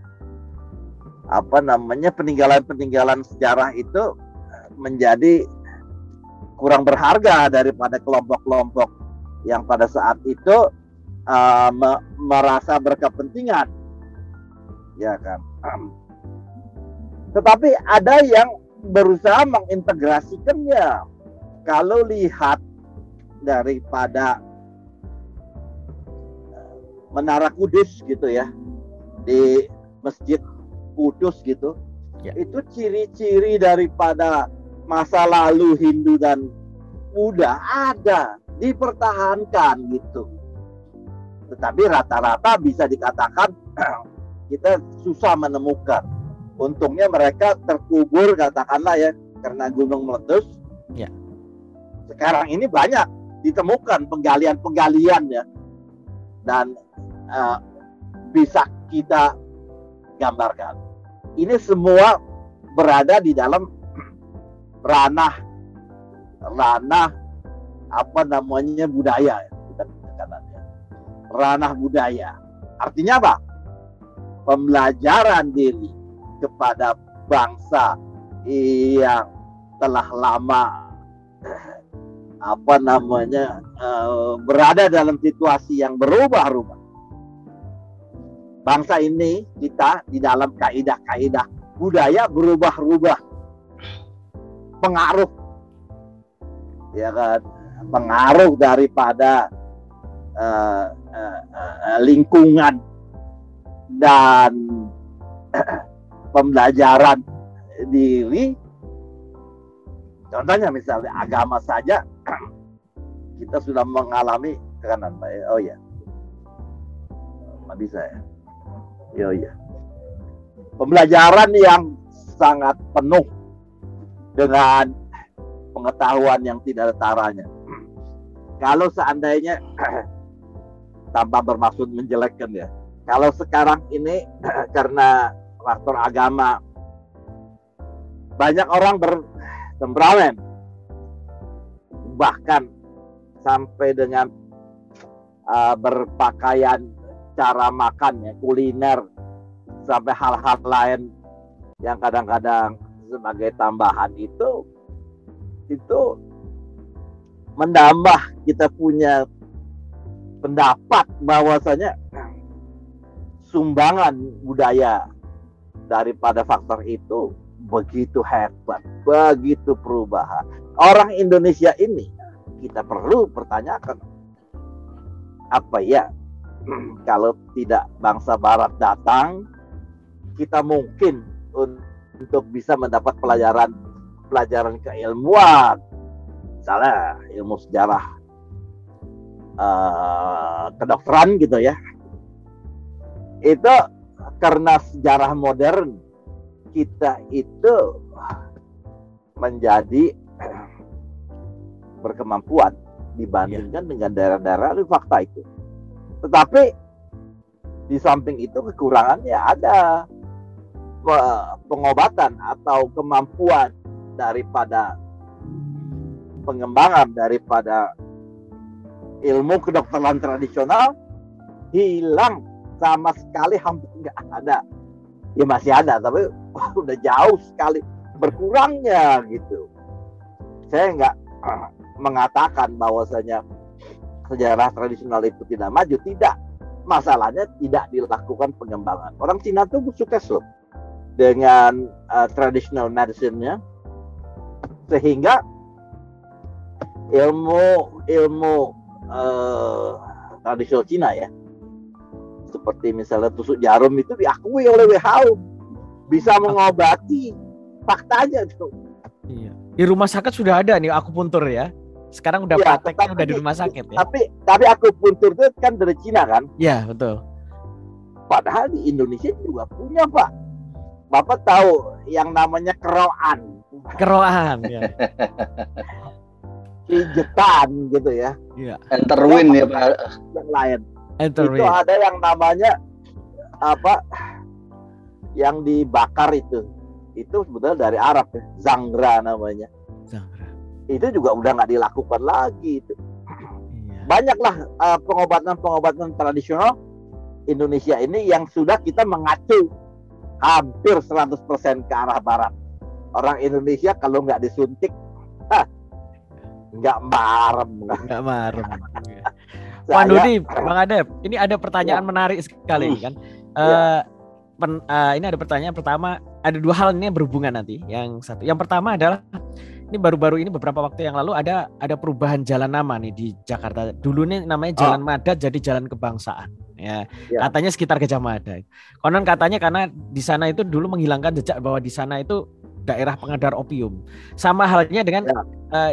peninggalan sejarah itu menjadi kurang berharga daripada kelompok-kelompok yang pada saat itu merasa berkepentingan, ya kan. Tetapi ada yang berusaha mengintegrasikannya. Kalau lihat daripada Menara Kudus gitu ya, di Masjid Kudus gitu, itu ciri-ciri daripada masa lalu Hindu dan Buddha ada, dipertahankan gitu. Tetapi rata-rata bisa dikatakan kita susah menemukan. Untungnya mereka terkubur katakanlah ya karena gunung meletus. Ya. Sekarang ini banyak ditemukan penggalian-penggalian ya, dan bisa kita gambarkan. Ini semua berada di dalam ranah budaya, ranah budaya. Artinya apa? Pembelajaran diri kepada bangsa yang telah lama berada dalam situasi yang berubah-ubah. Bangsa ini kita di dalam kaidah-kaidah budaya berubah-ubah, pengaruh, ya kan, pengaruh daripada lingkungan dan pembelajaran diri. Contohnya misalnya agama saja, kita sudah mengalami tekanan. Oh ya, nggak bisa ya. Iya. Pembelajaran yang sangat penuh dengan pengetahuan yang tidak ada taranya. Kalau seandainya tanpa bermaksud menjelekkan ya, kalau sekarang ini karena faktor agama banyak orang bertemperamen, bahkan sampai dengan berpakaian, cara makan ya, kuliner, sampai hal-hal lain yang kadang-kadang sebagai tambahan itu menambah kita punya pendapat bahwasanya sumbangan budaya daripada faktor itu begitu hebat, begitu perubahan. Orang Indonesia ini kita perlu pertanyakan, apa ya kalau tidak bangsa Barat datang, kita mungkin untuk bisa mendapat pelajaran keilmuan, misalnya ilmu sejarah, kedokteran gitu ya. Itu karena sejarah modern kita itu menjadi berkemampuan dibandingkan dengan daerah-daerah, itu fakta itu. Tetapi di samping itu kekurangannya ada pengobatan atau kemampuan daripada pengembangan daripada ilmu kedokteran tradisional hilang sama sekali, hampir nggak ada. Ya masih ada, tapi udah jauh sekali berkurangnya gitu. Saya nggak mengatakan bahwasanya sejarah tradisional itu tidak maju, tidak. Masalahnya tidak dilakukan pengembangan. Orang Cina tuh sukses loh dengan traditional medicine-nya, sehingga ilmu tradisional Cina ya, seperti misalnya tusuk jarum itu diakui oleh WHO bisa mengobati, faktanya tuh. Iya. Di rumah sakit sudah ada nih akupuntur ya. Sekarang udah ya, prakteknya udah di rumah sakit ya. Tapi akupuntur itu kan dari Cina kan? Iya, betul. Padahal di Indonesia juga punya, Pak. Bapak tahu yang namanya keroan. Keroan ya. Pijetan gitu ya. Iya. Enterwin ya, Pak. Yang lain. Enterwin. Itu ada yang namanya apa? Yang dibakar itu. Itu sebetulnya dari Arab ya. Zangra namanya. Zangra. Itu juga udah nggak dilakukan lagi itu. Iya. Banyaklah pengobatan tradisional Indonesia ini yang sudah kita mengacu hampir 100% ke arah barat. Orang Indonesia kalau nggak disuntik, nggak marem. Nggak marem. Pak Dodi, Bang Adep, ini ada pertanyaan menarik sekali kan. Ini ada pertanyaan pertama, ada dua hal ini yang berhubungan nanti. Yang pertama adalah ini baru-baru ini beberapa waktu yang lalu ada perubahan jalan nama nih di Jakarta. Dulu nih namanya Jalan Mada jadi Jalan Kebangsaan. Ya, katanya sekitar Gajah Mada. Konon katanya karena di sana itu dulu menghilangkan jejak bahwa di sana itu daerah pengedar opium. Sama halnya dengan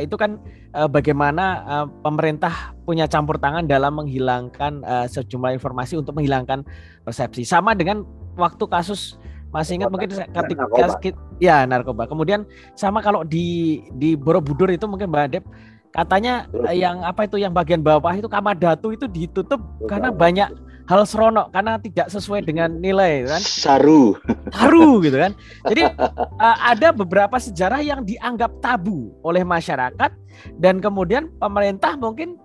itu kan bagaimana pemerintah punya campur tangan dalam menghilangkan sejumlah informasi untuk menghilangkan persepsi. Sama dengan waktu kasus, masih ingat mungkin ketika narkoba. Kemudian sama kalau di Borobudur itu mungkin Mbak Adep katanya yang apa itu yang bagian bawah itu Kamadatu itu ditutup karena banyak hal seronok, karena tidak sesuai dengan nilai kan. Saru gitu kan. Jadi ada beberapa sejarah yang dianggap tabu oleh masyarakat dan kemudian pemerintah mungkin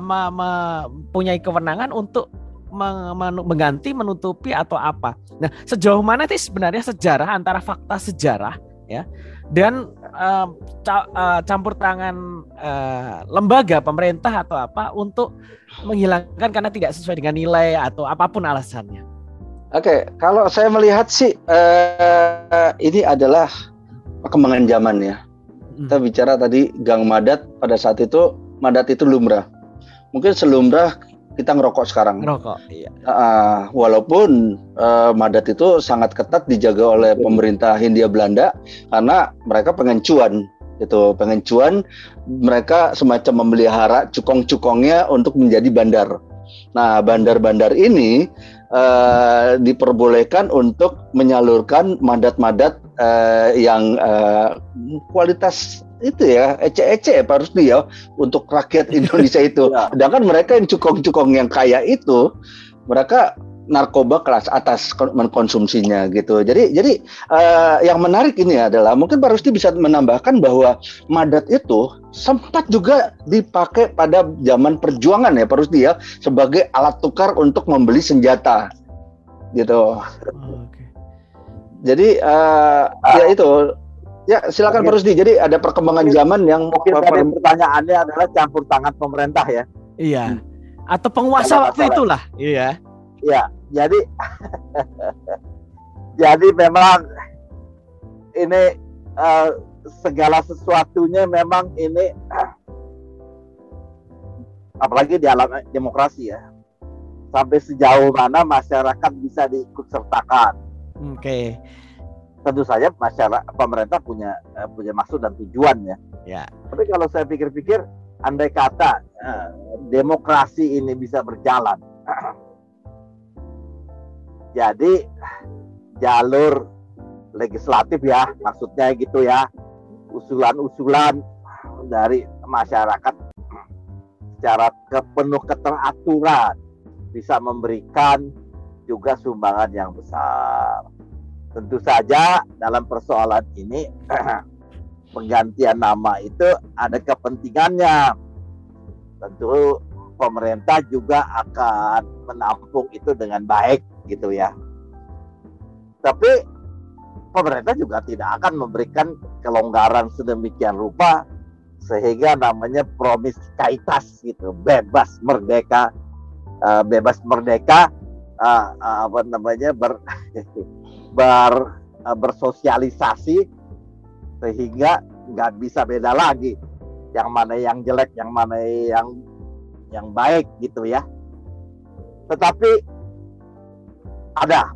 mempunyai kewenangan untuk mengganti, menutupi atau apa. Nah, sejauh mana sih sebenarnya sejarah antara fakta sejarah ya dan campur tangan lembaga pemerintah atau apa untuk menghilangkan karena tidak sesuai dengan nilai atau apapun alasannya. Oke, kalau saya melihat sih ini adalah perkembangan zaman ya. Kita bicara tadi Gang Madat, pada saat itu Madat itu lumrah. Mungkin selumrah kita ngerokok sekarang. Ngerokok, iya. Walaupun Madat itu sangat ketat dijaga oleh pemerintah Hindia Belanda karena mereka pengen cuan. Gitu, pengen cuan, mereka semacam memelihara cukong-cukongnya untuk menjadi bandar. Nah, bandar-bandar ini diperbolehkan untuk menyalurkan madat-madat yang kualitas itu ya, ece-ece Pak Rusdi ya, untuk rakyat Indonesia itu. Sedangkan mereka yang cukong-cukong yang kaya itu, mereka narkoba kelas atas mengkonsumsinya gitu. Jadi yang menarik ini adalah mungkin Pak Rusdi bisa menambahkan bahwa madat itu sempat juga dipakai pada zaman perjuangan ya Pak Rusdi ya, sebagai alat tukar untuk membeli senjata gitu. Okay. Jadi ya itu ya silakan Pak Rusdi. Jadi ada perkembangan zaman yang mungkin pertanyaannya adalah campur tangan pemerintah ya. Iya. Atau penguasa waktu itulah. Iya. Ya, jadi jadi memang ini segala sesuatunya memang ini apalagi di alam demokrasi ya. Sampai sejauh mana masyarakat bisa diikut sertakan. Oke. Tentu saja pemerintah punya maksud dan tujuan ya. Ya. Tapi kalau saya pikir-pikir, andai kata demokrasi ini bisa berjalan, jadi jalur legislatif ya, maksudnya gitu ya, usulan-usulan dari masyarakat secara penuh keteraturan bisa memberikan juga sumbangan yang besar. Tentu saja dalam persoalan ini penggantian nama itu ada kepentingannya. Tentu pemerintah juga akan menampung itu dengan baik gitu ya. Tapi pemerintah juga tidak akan memberikan kelonggaran sedemikian rupa sehingga namanya promiskaitas gitu, bebas merdeka bersosialisasi sehingga nggak bisa beda lagi yang mana yang jelek, yang mana yang baik gitu ya. Tetapi ada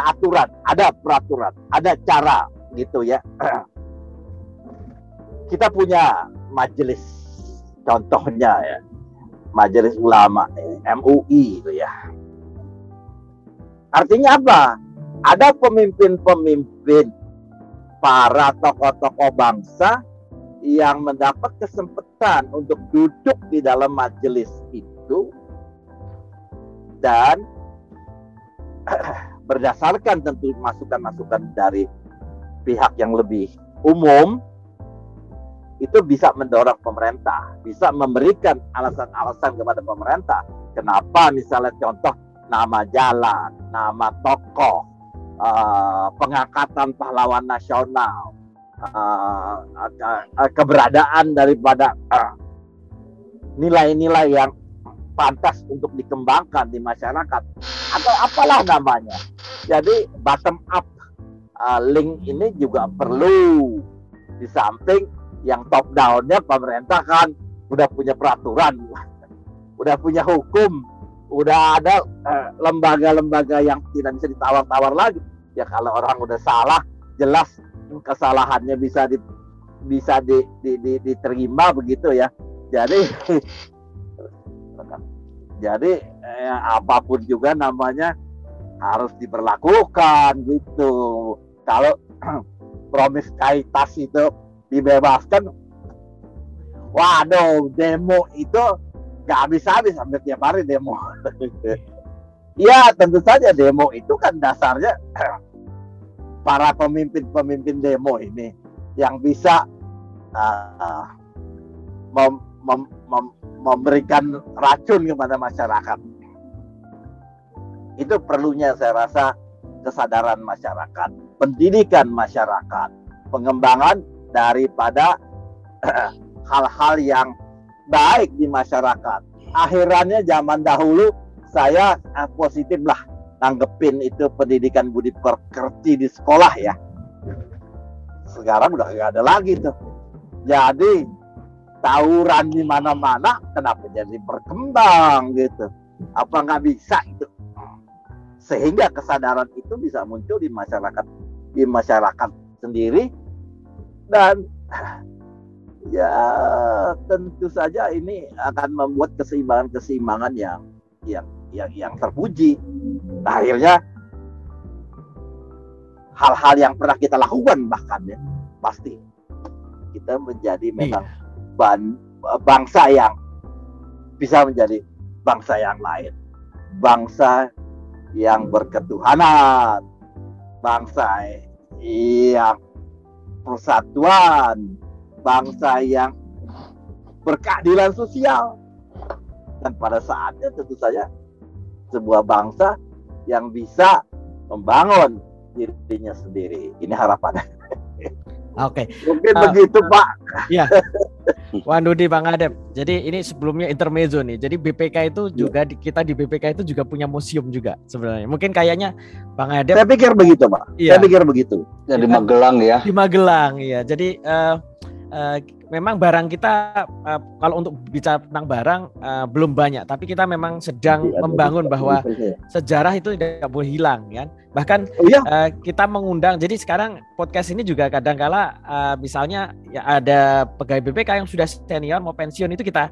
aturan, ada peraturan, ada cara gitu ya. Kita punya majelis, contohnya ya, majelis ulama MUI gitu ya. Artinya apa? Ada pemimpin-pemimpin, para tokoh-tokoh bangsa yang mendapat kesempatan untuk duduk di dalam majelis itu dan berdasarkan tentu masukan-masukan dari pihak yang lebih umum itu bisa mendorong pemerintah, bisa memberikan alasan-alasan kepada pemerintah kenapa misalnya contoh nama jalan, nama tokoh, pengangkatan pahlawan nasional, keberadaan daripada nilai-nilai yang pantas untuk dikembangkan di masyarakat atau apalah namanya. Jadi bottom up link ini juga perlu, di samping yang top down-nya pemerintah kan udah punya peraturan, udah punya hukum, udah ada lembaga-lembaga yang tidak bisa ditawar-tawar lagi. Ya kalau orang udah salah, jelas kesalahannya bisa diterima begitu ya. Jadi apapun juga namanya harus diberlakukan gitu. Kalau promiskaitas itu dibebaskan, waduh, demo itu nggak habis-habis, hampir tiap hari demo. Ya tentu saja demo itu kan dasarnya para pemimpin demo ini yang bisa memberikan racun kepada masyarakat. Itu perlunya saya rasa kesadaran masyarakat, pendidikan masyarakat, pengembangan daripada hal-hal yang baik di masyarakat. Akhirannya zaman dahulu saya positif lah, nanggepin itu pendidikan budi pekerti di sekolah ya. Sekarang udah nggak ada lagi tuh. Jadi tawuran di mana-mana, kenapa jadi berkembang gitu? Apa nggak bisa itu? Sehingga kesadaran itu bisa muncul di masyarakat sendiri, dan ya tentu saja ini akan membuat keseimbangan yang terpuji. Nah, akhirnya hal-hal yang pernah kita lakukan bahkan ya pasti kita menjadi memang bangsa yang bisa menjadi bangsa yang lain, bangsa yang berketuhanan, bangsa yang persatuan, bangsa yang berkeadilan sosial, dan pada saatnya tentu saja sebuah bangsa yang bisa membangun dirinya sendiri. Ini harapannya. Oke. Mungkin begitu, Pak. Ya. Wandudi, Bang Adep. Jadi ini sebelumnya intermezzo nih. Jadi BPK itu juga kita di BPK itu juga punya museum juga sebenarnya. Mungkin kayaknya Bang Adep. Saya pikir begitu, Pak. Iya. Saya pikir begitu. Ya, di Magelang ya. Di Magelang, ya. Jadi memang barang kita kalau untuk bicara tentang barang belum banyak, tapi kita memang sedang membangun bahwa sejarah itu tidak boleh hilang, kan? Bahkan kita mengundang. Jadi sekarang podcast ini juga kadang-kala misalnya ya ada pegawai BPK yang sudah senior mau pensiun, itu kita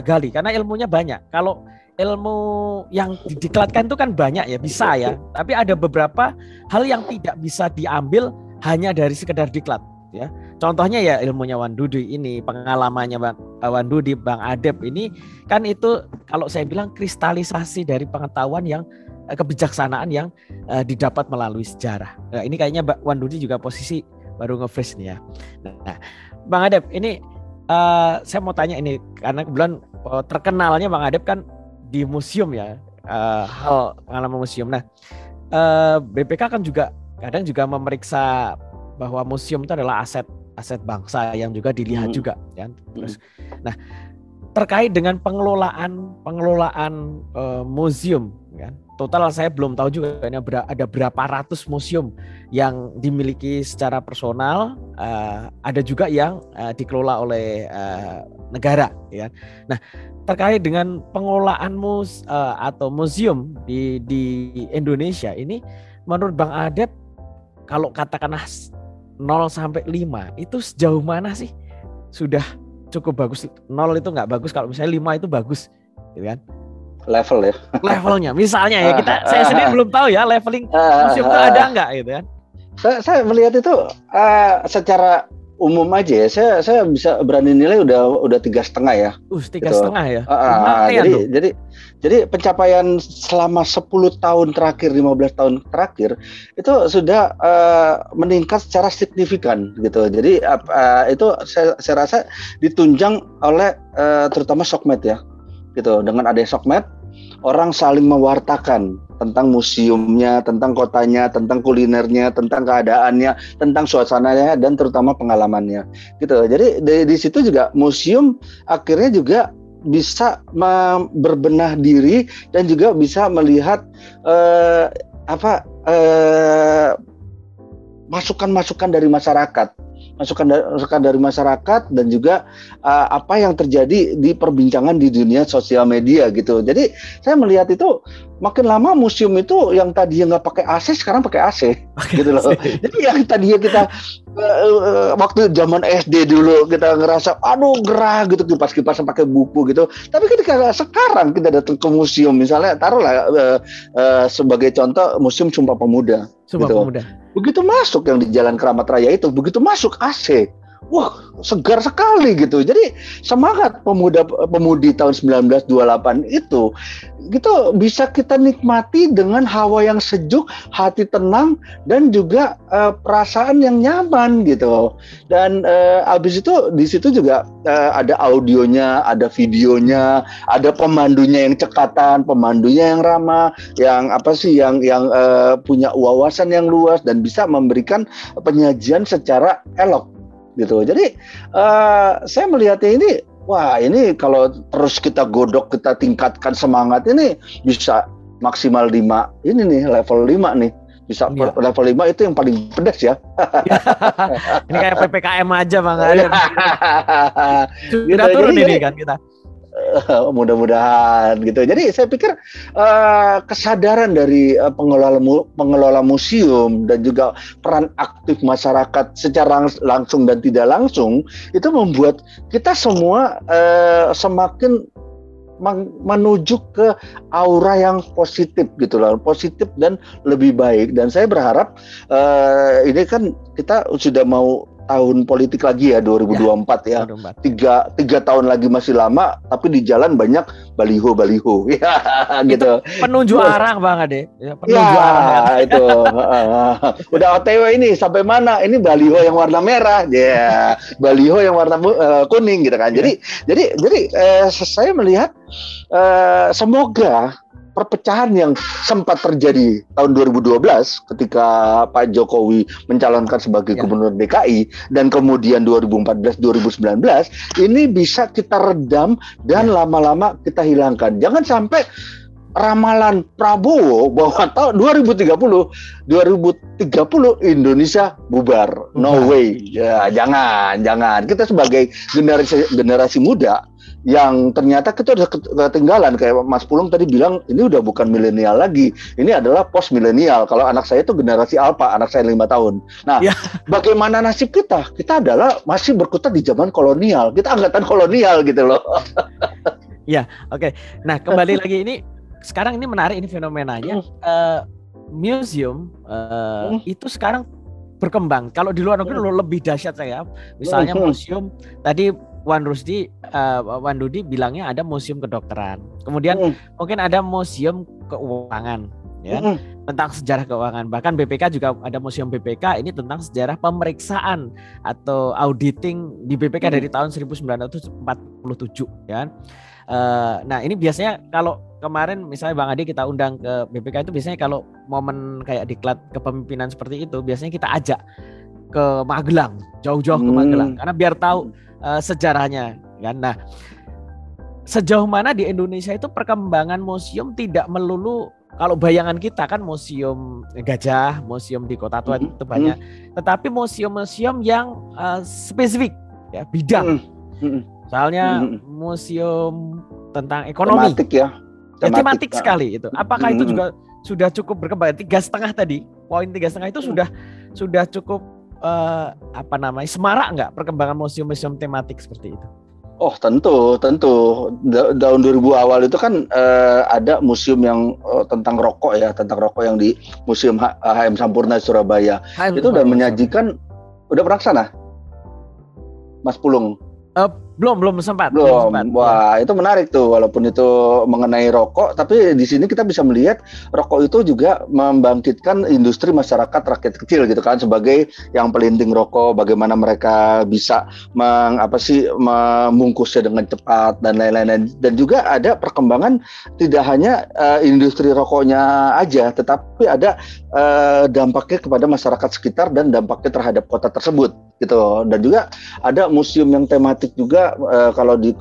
gali karena ilmunya banyak. Kalau ilmu yang didiklatkan itu kan banyak ya, bisa ya, tapi ada beberapa hal yang tidak bisa diambil hanya dari sekedar diklat ya. Contohnya ya ilmunya Wandudi ini, pengalamannya Bang Wandudi, Bang Adep ini kan itu kalau saya bilang kristalisasi dari pengetahuan yang kebijaksanaan yang didapat melalui sejarah. Nah, ini kayaknya Mbak Wandudi juga posisi baru nge-freeze nih ya. Nah, Bang Adep ini saya mau tanya ini karena kebetulan terkenalnya Bang Adep kan di museum ya, hal pengalaman museum. Nah, BPK kan juga kadang juga memeriksa bahwa museum itu adalah aset bangsa yang juga dilihat juga ya. Terus, nah terkait dengan pengelolaan museum kan, total saya belum tahu juga ini ada berapa ratus museum yang dimiliki secara personal, ada juga yang dikelola oleh negara ya. Nah terkait dengan pengelolaan atau museum di Indonesia ini, menurut Bang Adep kalau katakanlah 0 sampai 5 itu sejauh mana sih sudah cukup bagus? 0 itu nggak bagus, kalau misalnya 5 itu bagus, gitu kan? Level ya. Levelnya, misalnya ya saya sendiri belum tahu ya leveling museum itu ada nggak, gitu kan? Saya melihat itu secara umum aja ya. Saya bisa berani nilai udah 3,5 ya. 3,5 ya. Jadi pencapaian selama 10 tahun terakhir, 15 tahun terakhir itu sudah meningkat secara signifikan gitu. Jadi itu saya rasa ditunjang oleh terutama Sokmed ya. Gitu. Dengan adanya Sokmed, orang saling mewartakan tentang museumnya, tentang kotanya, tentang kulinernya, tentang keadaannya, tentang suasananya, dan terutama pengalamannya. Gitu. Jadi di situ juga museum akhirnya juga bisa berbenah diri dan juga bisa melihat masukan-masukan dari masyarakat. Masukan dari masyarakat dan juga apa yang terjadi di perbincangan di dunia sosial media gitu. Jadi saya melihat itu makin lama museum itu yang tadinya nggak pakai AC sekarang pakai AC gitu loh. Jadi yang tadinya kita waktu zaman SD dulu kita ngerasa aduh gerah gitu, kipas-kipasan pakai buku gitu. Tapi ketika sekarang kita datang ke museum, misalnya taruhlah sebagai contoh museum Sumpah Pemuda. Sumpah gitu. Pemuda. Begitu masuk yang di Jalan Keramat Raya itu, begitu masuk AC, wah segar sekali gitu. Jadi semangat pemudi tahun 1928 itu gitu bisa kita nikmati dengan hawa yang sejuk, hati tenang, dan juga perasaan yang nyaman gitu. Dan habis itu di situ juga ada audionya, ada videonya, ada pemandunya yang cekatan, pemandunya yang ramah, yang punya wawasan yang luas dan bisa memberikan penyajian secara elok gitu. Jadi saya melihatnya ini, wah ini kalau terus kita godok, kita tingkatkan semangat ini bisa maksimal 5. Ini nih level 5 nih. Bisa level 5 itu yang paling pedas ya. Ini kayak PPKM aja Bang Adep. Sudah gitu, turun ini kan kita. Mudah-mudahan gitu. Jadi saya pikir kesadaran dari pengelola museum dan juga peran aktif masyarakat secara langsung dan tidak langsung itu membuat kita semua semakin menuju ke aura yang positif gitu loh, positif dan lebih baik. Dan saya berharap ini kan kita sudah mau tahun politik lagi ya 2024 ya. 3 tahun lagi masih lama, tapi di jalan banyak baliho ya gitu. Penunjuk arah Bang Ade. Penunjuk arah itu. Udah OTW ini sampai mana? Ini baliho yang warna merah, ya. Baliho yang warna kuning gitu kan. Jadi saya melihat semoga perpecahan yang sempat terjadi tahun 2012 ketika Pak Jokowi mencalonkan sebagai gubernur DKI dan kemudian 2014-2019 ini bisa kita redam dan lama-lama kita hilangkan. Jangan sampai ramalan Prabowo bahwa tahun 2030 Indonesia bubar. No way. Ya, jangan. Kita sebagai generasi muda yang ternyata kita udah ketinggalan, kayak Mas Pulung tadi bilang ini udah bukan milenial lagi, ini adalah post milenial. Kalau anak saya itu generasi alpha, anak saya 5 tahun. Nah, bagaimana nasib kita? Kita adalah masih berkutat di zaman kolonial, kita angkatan kolonial gitu loh. Ya, oke. Nah, kembali lagi ini sekarang ini menarik ini fenomenanya. Museum itu sekarang berkembang. Kalau di luar negeri lebih dahsyat saya. Misalnya museum tadi Wan Dudi bilangnya ada museum kedokteran. Kemudian mungkin ada museum keuangan, ya, tentang sejarah keuangan. Bahkan BPK juga ada museum BPK ini tentang sejarah pemeriksaan atau auditing di BPK dari tahun 1947, ya. Nah ini biasanya kalau kemarin misalnya Bang Adi kita undang ke BPK itu biasanya kalau momen kayak diklat kepemimpinan seperti itu biasanya kita ajak ke Magelang, jauh-jauh ke Magelang karena biar tahu sejarahnya kan. Nah, sejauh mana di Indonesia itu perkembangan museum tidak melulu kalau bayangan kita kan museum gajah, museum di Kota Tua itu banyak, tetapi museum-museum yang spesifik ya bidang. Misalnya museum tentang ekonomi. Tematik ya. Tematik sekali itu. Apakah itu juga sudah cukup berkembang? 3,5 tadi, poin 3,5 itu sudah cukup semarak nggak perkembangan museum-museum tematik seperti itu? Oh tentu. Tahun 2000 awal itu kan ada museum yang tentang rokok yang di Museum HM Sampurna Surabaya. Itu udah menyajikan, udah pernah kesana, Mas Pulung? Belum sempat. Wah, itu menarik tuh, walaupun itu mengenai rokok, tapi di sini kita bisa melihat rokok itu juga membangkitkan industri masyarakat rakyat kecil gitu kan, sebagai yang pelinting rokok, bagaimana mereka bisa membungkusnya dengan cepat dan lain-lain. Dan juga ada perkembangan tidak hanya industri rokoknya aja, tetapi ada dampaknya kepada masyarakat sekitar dan dampaknya terhadap kota tersebut gitu. Dan juga ada museum yang tematik juga kalau di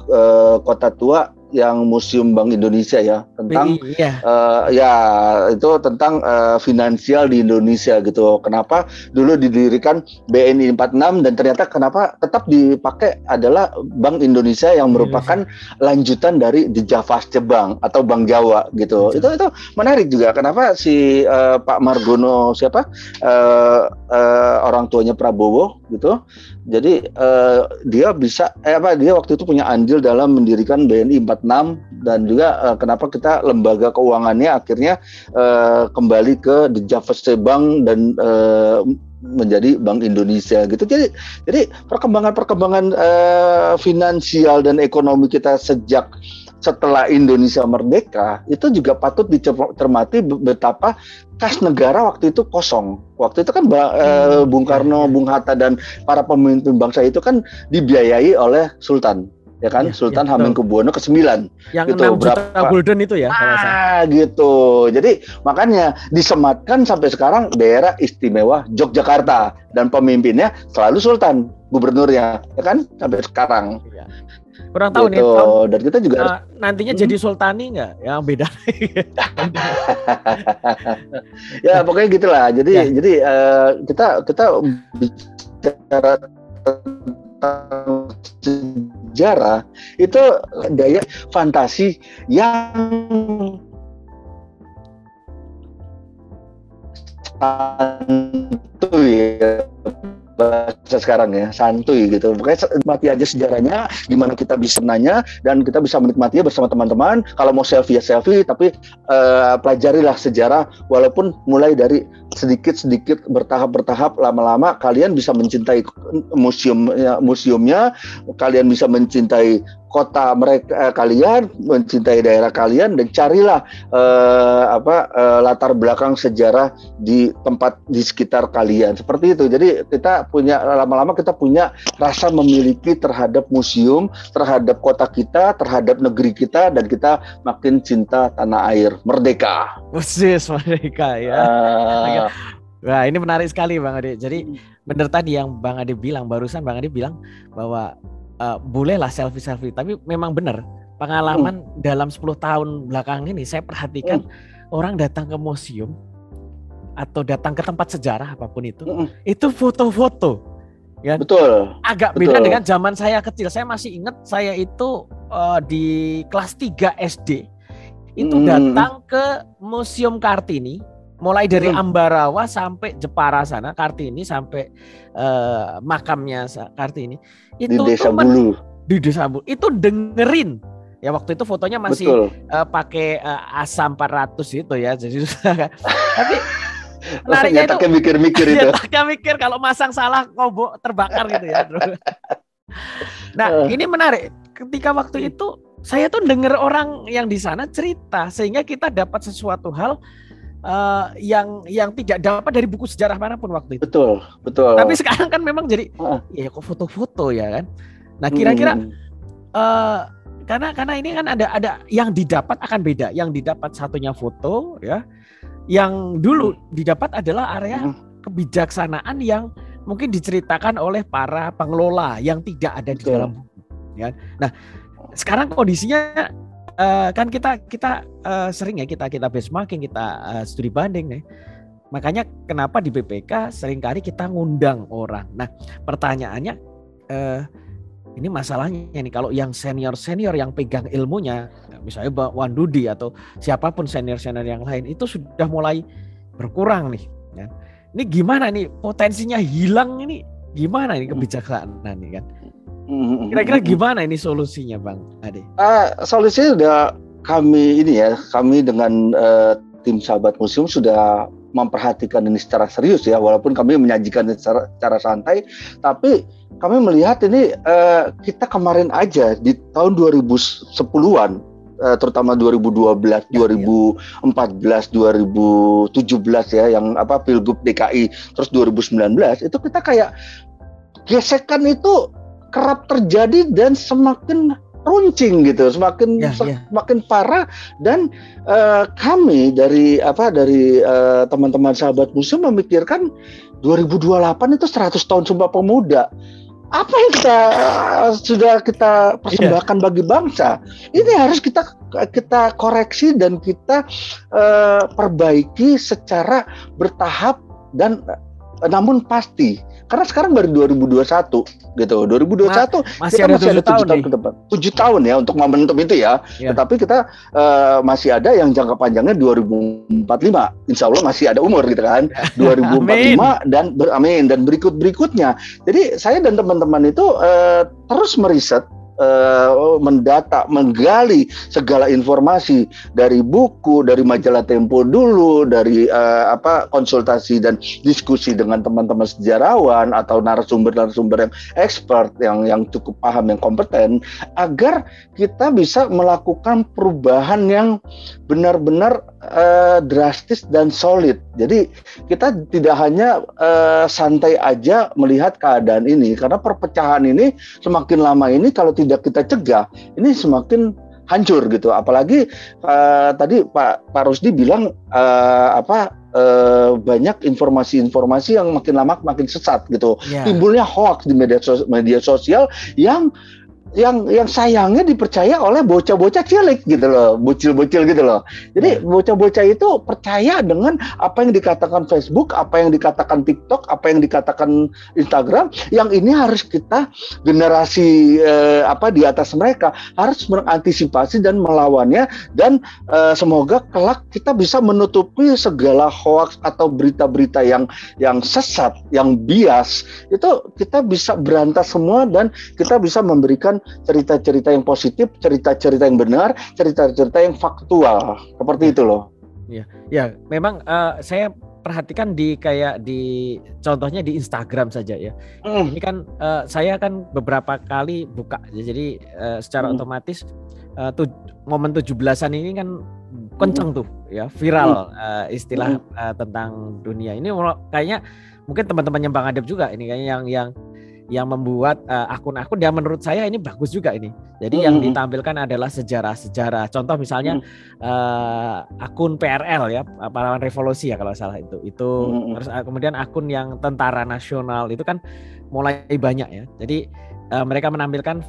Kota Tua yang Museum Bank Indonesia ya, tentang itu tentang finansial di Indonesia gitu. Kenapa dulu didirikan BNI 46 dan ternyata kenapa tetap dipakai adalah Bank Indonesia yang merupakan lanjutan dari The Javaste Bank atau Bank Jawa gitu. Itu menarik juga. Kenapa si Pak Margono orang tuanya Prabowo gitu. Jadi dia bisa dia waktu itu punya andil dalam mendirikan BNI 46 dan juga kenapa kita lembaga keuangannya akhirnya kembali ke The Javaste Bank dan menjadi Bank Indonesia gitu. Jadi perkembangan finansial dan ekonomi kita setelah Indonesia merdeka itu juga patut dicermati betapa kas negara waktu itu kosong. Waktu itu kan Bung Karno, Bung Hatta dan para pemimpin bangsa itu kan dibiayai oleh Sultan, ya kan? Sultan Hamengkubuwono ke-9. Yang gitu, 6 juta gulden itu ya. Gitu. Jadi makanya disematkan sampai sekarang daerah istimewa Yogyakarta dan pemimpinnya selalu Sultan, gubernurnya, ya kan? Sampai sekarang. Kurang tahu gitu. nih tahun, dan kita juga nantinya jadi sultani nggak? Yang beda. Ya pokoknya gitulah. Jadi kita bicara tentang sejarah itu daya fantasi yang santuy ya, bahasa sekarang ya, santuy gitu. Pokoknya nikmati aja sejarahnya, gimana kita bisa nanya dan kita bisa menikmatinya bersama teman-teman. Kalau mau selfie ya selfie, tapi pelajarilah sejarah, walaupun mulai dari sedikit-sedikit, bertahap-bertahap, lama-lama kalian bisa mencintai museumnya, kalian bisa mencintai kota mereka, kalian mencintai daerah kalian, dan carilah latar belakang sejarah di tempat di sekitar kalian, seperti itu. Jadi kita punya, lama-lama kita punya rasa memiliki terhadap museum, terhadap kota kita, terhadap negeri kita, dan kita makin cinta tanah air merdeka. Persis, merdeka ya. Wah, ini menarik sekali Bang Ade. Jadi benar tadi yang Bang Ade bilang, barusan Bang Ade bilang bahwa bolehlah selfie-selfie, tapi memang benar pengalaman dalam 10 tahun belakang ini saya perhatikan orang datang ke museum atau datang ke tempat sejarah apapun itu foto-foto ya. Betul. Agak beda dengan zaman saya kecil. Saya masih ingat saya itu di kelas 3 SD itu datang ke Museum Kartini, mulai dari Ambarawa sampai Jepara sana, Kartini sampai makamnya Kartini. Itu di Desa Bulu. Di Desa Bulu. Itu dengerin. Ya waktu itu fotonya masih pakai ASA 400 itu ya. Jadi tapi menariknya itu mikir-mikir itu. Mikir kalau masang salah kobok terbakar gitu ya. Nah, ini menarik. Ketika waktu itu saya tuh denger orang yang di sana cerita, sehingga kita dapat sesuatu hal yang tidak dapat dari buku sejarah manapun waktu itu. Betul. Tapi sekarang kan memang jadi ya kok foto-foto ya kan. Nah, kira-kira karena ini kan ada yang didapat akan beda. Yang didapat satunya foto ya. Yang dulu didapat adalah area kebijaksanaan yang mungkin diceritakan oleh para pengelola yang tidak ada di dalam buku ya. Nah, sekarang kondisinya kan kita sering ya kita benchmarking, kita studi banding nih. Makanya kenapa di BPK seringkali kita ngundang orang. Nah, pertanyaannya ini masalahnya nih, kalau yang senior yang pegang ilmunya, misalnya Mbak Wandudi atau siapapun senior yang lain, itu sudah mulai berkurang nih. Ya. Ini gimana nih, potensinya hilang ini gimana nih kebijaksanaan nih kan? Kira-kira gimana ini solusinya Bang Ade? Solusinya udah kami dengan tim sahabat museum sudah memperhatikan ini secara serius ya, walaupun kami menyajikan secara santai, tapi kami melihat ini kita kemarin aja di tahun 2010-an, terutama 2012, 2014, 2017 ya, yang Pilgub DKI, terus 2019 itu kita kayak gesekan itu kerap terjadi dan semakin runcing gitu, semakin parah, dan kami dari teman-teman sahabat museum memikirkan 2028 itu 100 tahun Sumpah Pemuda. Apa yang sudah kita persembahkan bagi bangsa, ini harus kita koreksi dan kita perbaiki secara bertahap dan namun pasti. Karena sekarang baru 2021 gitu. 2021 masih kita ada masih ada 7 tahun nih. ke depan. 7 tahun ya untuk momentum itu ya. Tetapi kita masih ada yang jangka panjangnya 2045. Insya Allah masih ada umur gitu kan. 2045 dan berikut-berikutnya. Jadi saya dan teman-teman itu terus meriset, mendata, menggali segala informasi dari buku, dari majalah Tempo dulu, dari konsultasi dan diskusi dengan teman-teman sejarawan atau narasumber-narasumber yang expert, yang cukup paham, yang kompeten, agar kita bisa melakukan perubahan yang benar-benar drastis dan solid. Jadi kita tidak hanya santai aja melihat keadaan ini, karena perpecahan ini semakin lama ini kalau tidak kita cegah, ini semakin hancur gitu. Apalagi tadi Pak Rusdi bilang banyak informasi-informasi yang makin lama makin sesat gitu. Timbulnya hoax di media sosial yang yang sayangnya dipercaya oleh bocah-bocah cilik gitu loh, bocil-bocil gitu loh. Jadi bocah-bocah itu percaya dengan apa yang dikatakan Facebook, apa yang dikatakan TikTok, apa yang dikatakan Instagram. Yang ini harus kita generasi di atas mereka harus mengantisipasi dan melawannya, dan semoga kelak kita bisa menutupi segala hoax atau berita-berita yang sesat, yang bias. Itu kita bisa berantas semua dan kita bisa memberikan cerita-cerita yang positif, cerita-cerita yang benar, cerita-cerita yang faktual, seperti itu loh. Ya, memang saya perhatikan di contohnya di Instagram saja ya. Ini kan saya kan beberapa kali buka, jadi secara otomatis momen 17-an ini kan kenceng tuh ya, viral istilah tentang dunia ini. Kayaknya mungkin teman-temannya Bang Adep juga ini kayaknya yang membuat akun-akun yang menurut saya ini bagus juga ini. Jadi yang ditampilkan adalah sejarah-sejarah. Contoh misalnya akun PRL ya, Pahlawan Revolusi ya kalau salah itu. Terus kemudian akun yang Tentara Nasional itu kan mulai banyak ya. Jadi mereka menampilkan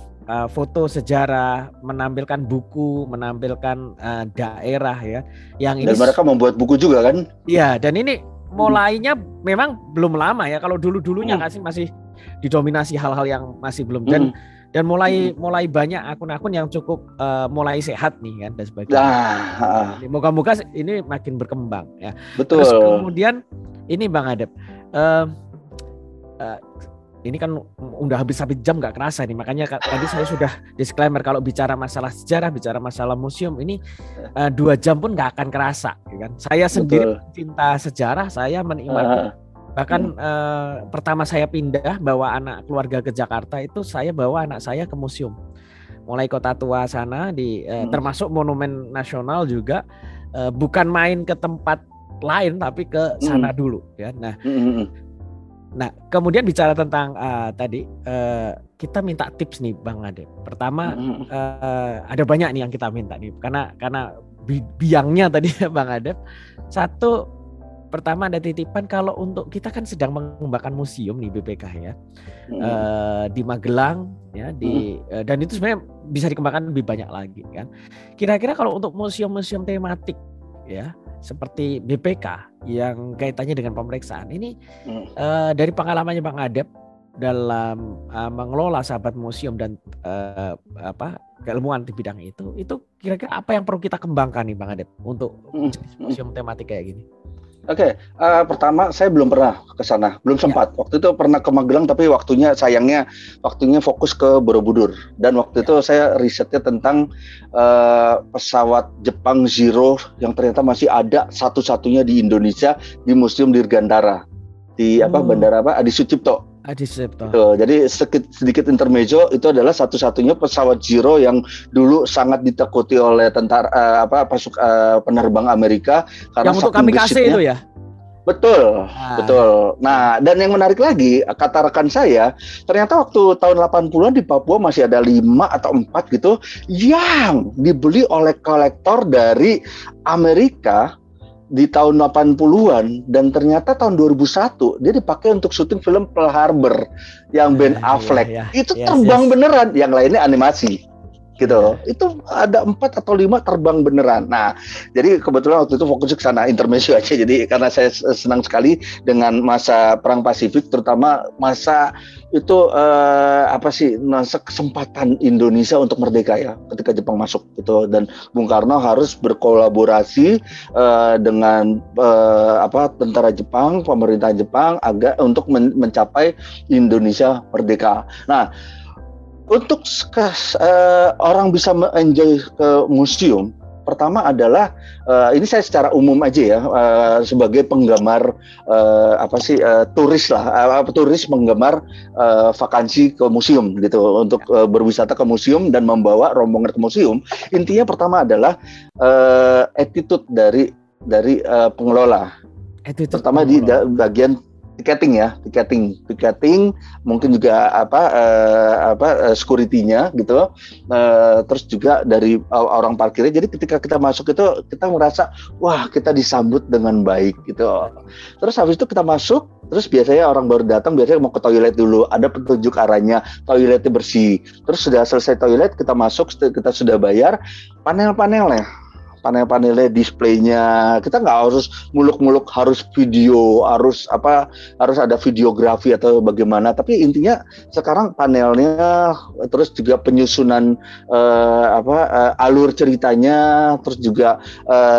foto sejarah, menampilkan buku, menampilkan daerah ya. Yang ini. Dan mereka membuat buku juga kan? Iya, dan ini mulainya memang belum lama ya. Kalau dulunya masih didominasi hal-hal yang masih belum, dan mulai banyak akun-akun yang cukup mulai sehat nih kan dan sebagainya. Moga-moga ini makin berkembang ya. Betul. Terus kemudian ini Bang Adep, ini kan udah habis jam nggak kerasa nih, makanya tadi saya sudah disclaimer kalau bicara masalah sejarah, bicara masalah museum ini 2 jam pun nggak akan kerasa, kan? Saya sendiri cinta sejarah, saya menikmati. Bahkan pertama saya pindah bawa anak keluarga ke Jakarta itu saya bawa anak saya ke museum. Mulai Kota Tua sana termasuk Monumen Nasional juga, bukan main ke tempat lain tapi ke sana dulu ya. Nah, kemudian bicara tentang tadi kita minta tips nih Bang Adep. Pertama ada banyak nih yang kita minta nih karena biangnya tadi Bang Adep. Satu, pertama ada titipan kalau untuk kita kan sedang mengembangkan museum nih BPK ya, di Magelang ya, dan itu sebenarnya bisa dikembangkan lebih banyak lagi kan. Kira-kira kalau untuk museum-museum tematik ya seperti BPK yang kaitannya dengan pemeriksaan ini, dari pengalamannya Bang Adep dalam mengelola sahabat museum dan keilmuan di bidang itu kira-kira apa yang perlu kita kembangkan nih Bang Adep untuk museum tematik kayak gini? Oke, pertama saya belum pernah ke sana, belum sempat. Waktu itu pernah ke Magelang, tapi sayangnya waktunya fokus ke Borobudur. Dan waktu itu saya risetnya tentang pesawat Jepang Zero yang ternyata masih ada satu-satunya di Indonesia di Museum Dirgantara di Bandara Adi Sucipto. Jadi sedikit intermezzo, itu adalah satu-satunya pesawat Zero yang dulu sangat ditakuti oleh penerbang Amerika karena yang untuk kamikaze itu ya. Betul. Nah, dan yang menarik lagi, kata rekan saya, ternyata waktu tahun 80-an di Papua masih ada 5 atau 4 gitu yang dibeli oleh kolektor dari Amerika di tahun 80-an, dan ternyata tahun 2001 dia dipakai untuk syuting film Pearl Harbor yang Ben Affleck. Itu terbang beneran, yang lainnya animasi. Gitu. Itu ada 4 atau 5 terbang beneran. Nah, jadi kebetulan waktu itu fokus ke sana, intermezzo aja. Jadi karena saya senang sekali dengan masa Perang Pasifik, terutama masa itu masa kesempatan Indonesia untuk merdeka ya, ketika Jepang masuk gitu, dan Bung Karno harus berkolaborasi dengan tentara Jepang, pemerintah Jepang untuk mencapai Indonesia merdeka. Nah, untuk orang bisa enjoy ke museum, pertama adalah ini saya secara umum aja ya, sebagai penggemar turis penggemar vakansi ke museum gitu, untuk berwisata ke museum dan membawa rombongan ke museum. Intinya pertama adalah attitude dari pengelola. Pertama di bagian tiketing mungkin juga security-nya gitu, terus juga dari orang parkirnya. Jadi ketika kita masuk itu kita merasa wah, kita disambut dengan baik gitu. Terus habis itu kita masuk, Terus biasanya orang baru datang biasanya mau ke toilet dulu, ada petunjuk arahnya, toiletnya bersih. Terus sudah selesai toilet, kita masuk, kita sudah bayar, panel-panelnya, displaynya, kita nggak harus muluk-muluk harus video, harus ada videografi atau bagaimana. Tapi intinya sekarang panelnya, terus juga penyusunan alur ceritanya, terus juga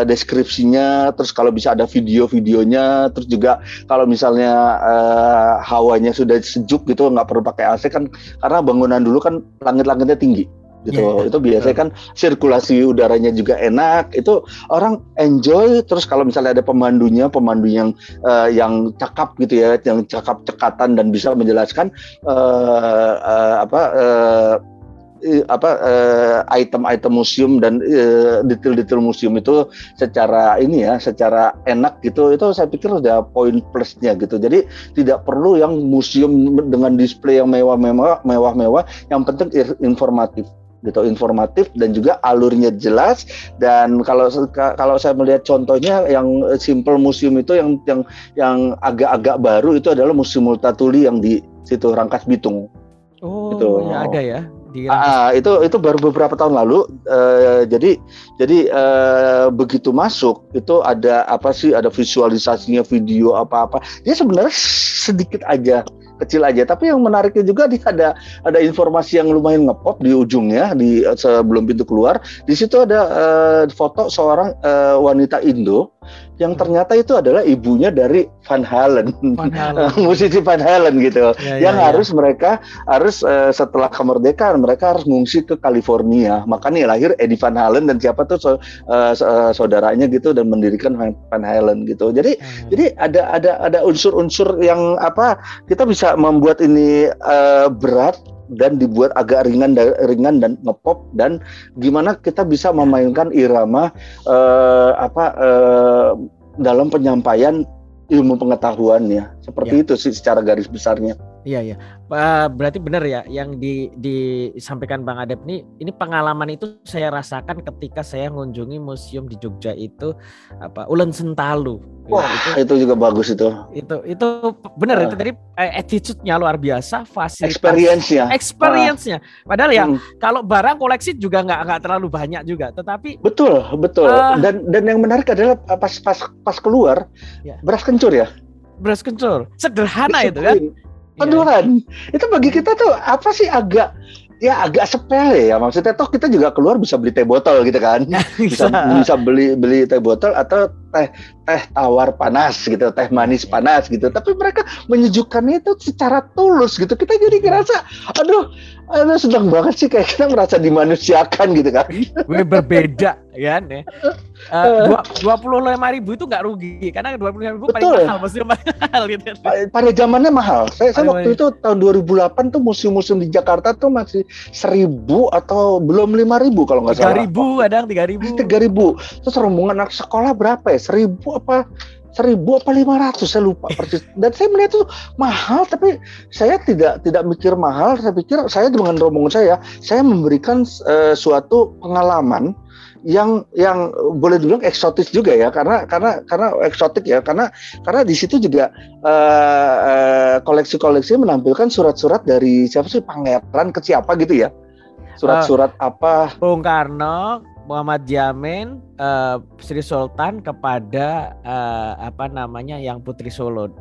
deskripsinya, terus kalau bisa ada video-videonya, terus juga kalau misalnya hawanya sudah sejuk gitu, nggak perlu pakai AC kan, karena bangunan dulu kan langit-langitnya tinggi. Gitu. Yeah, itu biasanya kan sirkulasi udaranya juga enak, itu orang enjoy. Terus kalau misalnya ada pemandu yang cakap gitu ya, yang cakap cekatan dan bisa menjelaskan item-item museum dan detail-detail museum itu secara enak gitu, itu saya pikir udah poin plusnya gitu. Jadi tidak perlu yang museum dengan display yang mewah-mewah, yang penting informatif dan juga alurnya jelas. Dan kalau saya melihat contohnya yang simple museum itu yang agak-agak baru itu adalah Museum Multatuli yang di situ Rangkas Bitung. Gitu. Ya ada ya. Itu baru beberapa tahun lalu. Jadi begitu masuk itu ada ada visualisasinya, video apa-apa. Dia sebenarnya sedikit aja, kecil aja, tapi yang menariknya juga dia ada informasi yang lumayan ngepop di ujungnya, sebelum pintu keluar. Di situ ada foto seorang wanita Indo yang ternyata itu adalah ibunya dari Van Halen. Musisi Van Halen gitu. Mereka harus setelah kemerdekaan mereka harus mengungsi ke California. Makanya lahir Eddie Van Halen dan siapa tuh saudaranya gitu, dan mendirikan Van Halen gitu. Jadi ada unsur-unsur yang kita bisa membuat ini berat dan dibuat agak ringan dan ngepop, dan gimana kita bisa memainkan irama dalam penyampaian ilmu pengetahuannya, seperti itu sih secara garis besarnya. Iya. Berarti benar ya yang disampaikan Bang Adep ini pengalaman itu saya rasakan ketika saya mengunjungi museum di Jogja itu Ulen Sentalu. Wah, itu juga bagus itu. Itu benar itu tadi attitude-nya luar biasa, fasilitas experience-nya. Padahal ya kalau barang koleksi juga nggak terlalu banyak juga, tetapi betul. Dan yang menarik adalah pas keluar beras kencur ya. Beras kencur. Sederhana itu kan. Beneran. Itu bagi kita tuh agak sepele ya, maksudnya toh kita juga keluar bisa beli teh botol gitu kan. Bisa beli teh botol atau teh tawar panas gitu, teh manis panas gitu. Tapi mereka menyejukkannya itu secara tulus gitu. Kita jadi ngerasa aduh senang banget sih, kayak kita merasa dimanusiakan gitu kan. Berbeda kan ya. 25.000 itu nggak rugi, karena 25.000 paling mahal, museum mahal gitu. Pada zamannya mahal. Saya waktu itu tahun 2008 tuh museum-museum di Jakarta tuh masih 1.000 atau belum 5.000 kalau nggak salah. 3.000 kadang 3.000. Terus rombongan anak sekolah berapa ya? 1.000 apa 500, saya lupa persis. Dan saya melihat itu mahal, tapi saya tidak mikir mahal. Saya pikir saya dengan rombongan saya memberikan suatu pengalaman yang boleh dibilang eksotis juga ya, karena eksotik ya, karena di situ juga koleksi-koleksi menampilkan surat-surat dari siapa sih, pangeran ke siapa gitu ya, surat-surat Bung Karno, Muhammad Jamin, Sri Sultan kepada yang Putri Solo,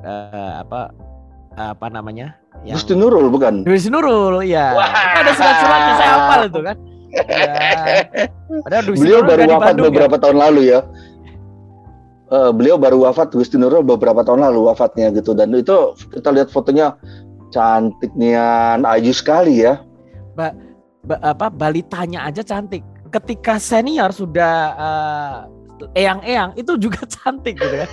Gusti Nurul bukan? Gusti Nurul ya. Ada surat-suratnya, saya hafal itu kan. Beliau baru wafat beberapa tahun lalu ya. Beliau baru wafat, Gusti Nurul beberapa tahun lalu wafatnya gitu, dan itu kita lihat fotonya cantik nian, ayu sekali ya. Balitanya aja cantik. Ketika senior sudah eyang-eyang itu juga cantik gitu kan.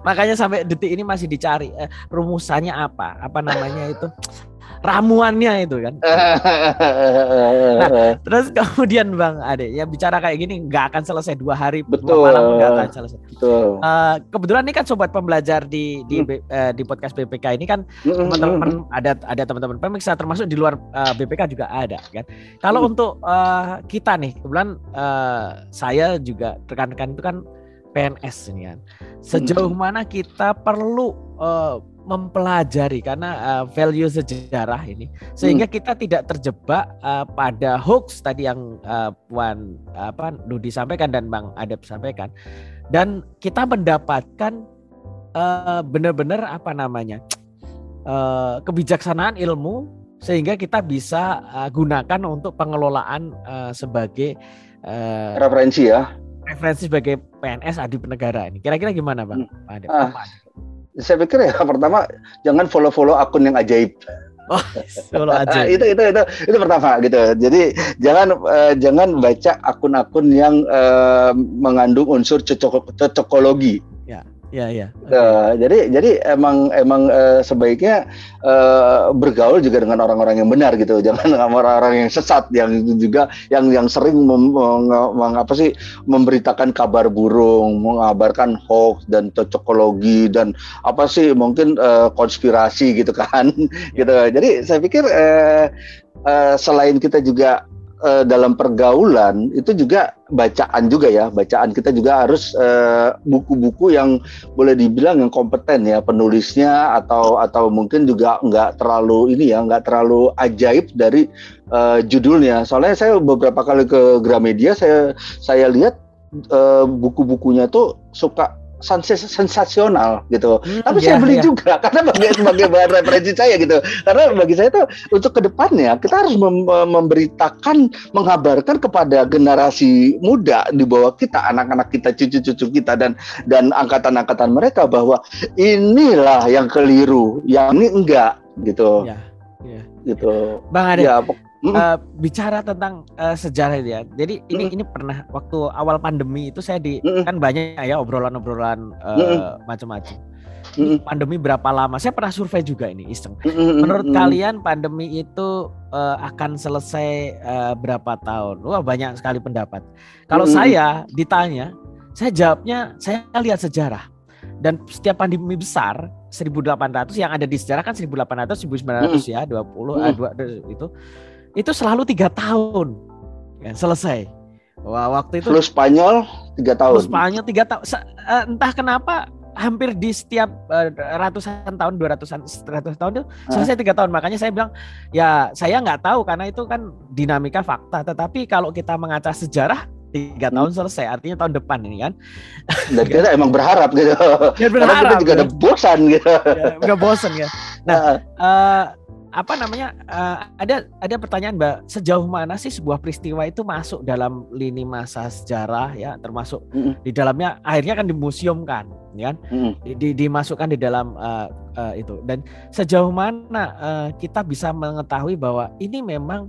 Makanya sampai detik ini masih dicari rumusannya apa namanya itu, ramuannya itu kan. Nah, terus kemudian Bang Ade ya, bicara kayak gini nggak akan selesai 2 hari, 2 malam nggak akan selesai. Kebetulan ini kan sobat pembelajar di podcast BPK ini kan teman-teman ada teman-teman pemirsa termasuk di luar BPK juga ada kan. Kalau untuk kita nih kebetulan saya juga rekan-rekan itu kan PNS ini kan. Sejauh mana kita perlu mempelajari karena value sejarah ini sehingga kita tidak terjebak pada hoax tadi yang Puan Nudi sampaikan dan Bang Adep sampaikan, dan kita mendapatkan benar-benar kebijaksanaan ilmu sehingga kita bisa gunakan untuk pengelolaan sebagai referensi sebagai PNS adi penegara ini. Kira-kira gimana Bang Adep? Saya pikir ya pertama jangan follow akun yang ajaib. Oh, follow ajaib. itu pertama gitu. Jadi jangan baca akun-akun yang mengandung unsur cocokologi. Ya. Jadi emang sebaiknya bergaul juga dengan orang-orang yang benar gitu. Jangan dengan orang-orang yang sesat yang juga yang sering memberitakan kabar burung, mengabarkan hoax dan cocokologi dan mungkin konspirasi gitu kan. Gitu. Jadi saya pikir selain kita juga dalam pergaulan itu juga bacaan kita juga harus buku-buku yang boleh dibilang yang kompeten ya penulisnya atau mungkin juga nggak terlalu ajaib dari judulnya. Soalnya saya beberapa kali ke Gramedia saya lihat buku-bukunya tuh suka sensasional gitu. Tapi saya beli juga karena sebagai bahan referensi saya gitu. Karena bagi saya itu untuk kedepannya kita harus mengabarkan kepada generasi muda di bawah kita, anak-anak kita, cucu-cucu kita dan angkatan-angkatan mereka bahwa inilah yang keliru, yang ini enggak gitu. Gitu. Bang Ade. Bicara tentang sejarah ya. Jadi ini pernah waktu awal pandemi itu saya kan banyak ya obrolan-obrolan macam-macam. Pandemi berapa lama? Saya pernah survei juga ini iseng. Menurut kalian pandemi itu akan selesai berapa tahun? Wah, banyak sekali pendapat. Kalau saya ditanya, saya jawabnya saya lihat sejarah. Dan setiap pandemi besar 1800 yang ada di sejarah kan 1800 1900 ya 20 itu selalu 3 tahun ya, selesai. Wah, waktu itu flu Spanyol 3 tahun. Flu Spanyol 3 tahun. Entah kenapa hampir di setiap ratusan tahun 200 tahun itu selesai 3 tahun. Makanya saya bilang ya saya nggak tahu karena itu kan dinamika fakta. Tetapi kalau kita mengaca sejarah 3 tahun selesai, artinya tahun depan ini kan. Dan kita emang berharap gitu. Ya, berharap, karena kita juga udah bosan gitu. Ya, udah bosan ya. Nah, ada pertanyaan Mbak, sejauh mana sih sebuah peristiwa itu masuk dalam lini masa sejarah ya, termasuk di dalamnya akhirnya kan dimuseumkan, ya kan? Dimasukkan di dalam itu. Dan sejauh mana kita bisa mengetahui bahwa ini memang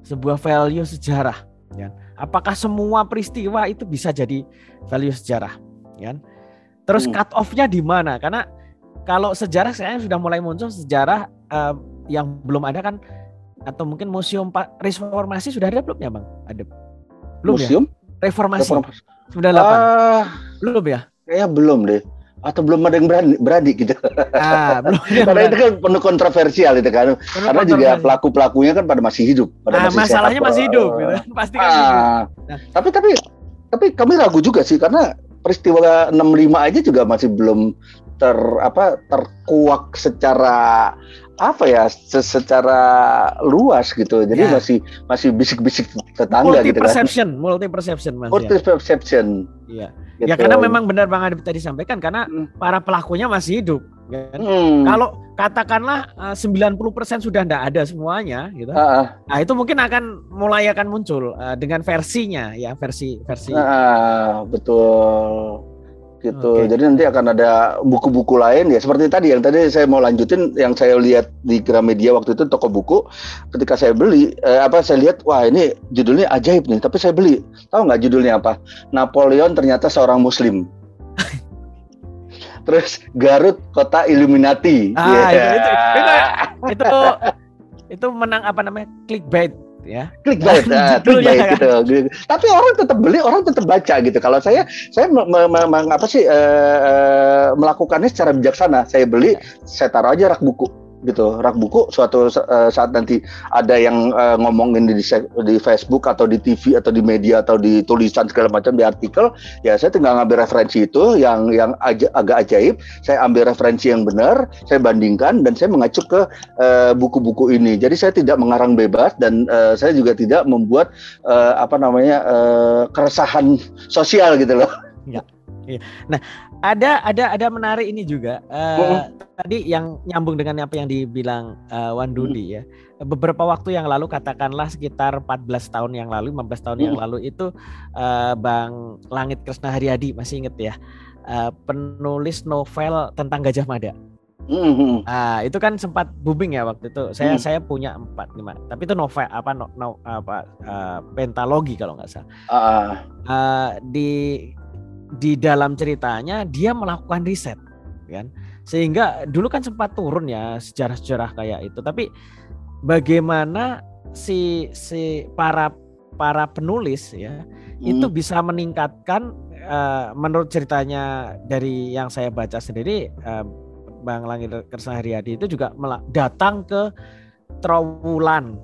sebuah value sejarah, ya? Apakah semua peristiwa itu bisa jadi value sejarah, ya? Terus cut off-nya di mana? Karena kalau sejarah sekarang sudah mulai muncul sejarah yang belum ada kan, atau mungkin museum reformasi sudah ada belum ya Bang? Ada belum museum? Ya? Reformasi 98 belum ya? Kayaknya belum deh, atau belum ada yang berani gitu. Belum. Karena itu kan penuh kontroversial itu kan. Karena juga pelaku-pelakunya kan pada masih hidup. Masalahnya masih hidup gitu. Pasti kan hidup. Nah. Tapi kami ragu juga sih karena peristiwa 65 aja juga masih belum terkuak secara secara luas gitu. Jadi masih bisik-bisik tetangga gitu kan. Multi perception Mas. Multi perception. Iya. Gitu. Ya karena memang benar Bang Adip tadi sampaikan karena para pelakunya masih hidup. Kan? Kalau katakanlah 90% sudah tidak ada semuanya gitu. Nah, itu mungkin mulai akan muncul dengan versinya ya, versi. Betul. Gitu. Okay. Jadi nanti akan ada buku-buku lain ya seperti tadi yang tadi saya mau lanjutin yang saya lihat di Gramedia waktu itu toko buku. Ketika saya beli saya lihat wah ini judulnya ajaib nih, tapi saya beli. Tahu nggak judulnya apa? Napoleon ternyata seorang muslim. Terus Garut kota Illuminati. Itu menang clickbait ya. Clickbait gitu. Tapi orang tetap beli, orang tetap baca gitu. Kalau saya melakukannya secara bijaksana. Saya beli, saya taruh aja rak buku. gitu. Rak buku suatu saat nanti ada yang ngomongin di Facebook atau di TV atau di media atau di tulisan segala macam di artikel, ya saya tinggal ngambil referensi itu yang agak ajaib, saya ambil referensi yang benar, saya bandingkan dan saya mengacu ke buku-buku ini. Jadi saya tidak mengarang bebas dan saya juga tidak membuat keresahan sosial gitu loh. Ya. Nah, ada menarik ini juga. Tadi yang nyambung dengan apa yang dibilang Wan Dudi ya. Beberapa waktu yang lalu, katakanlah sekitar 14 tahun yang lalu, 15 tahun yang lalu itu Bang Langit Kresna Haryadi, masih inget ya, penulis novel tentang Gajah Mada. Itu kan sempat booming ya waktu itu. Saya punya 4-5, tapi itu novel pentalogi kalau nggak salah. Di dalam ceritanya dia melakukan riset, kan? Sehingga dulu kan sempat turun ya sejarah-sejarah kayak itu. Tapi bagaimana si para penulis ya itu bisa meningkatkan, menurut ceritanya dari yang saya baca sendiri, Bang Langit Kresna Haryadi itu juga datang ke Trowulan,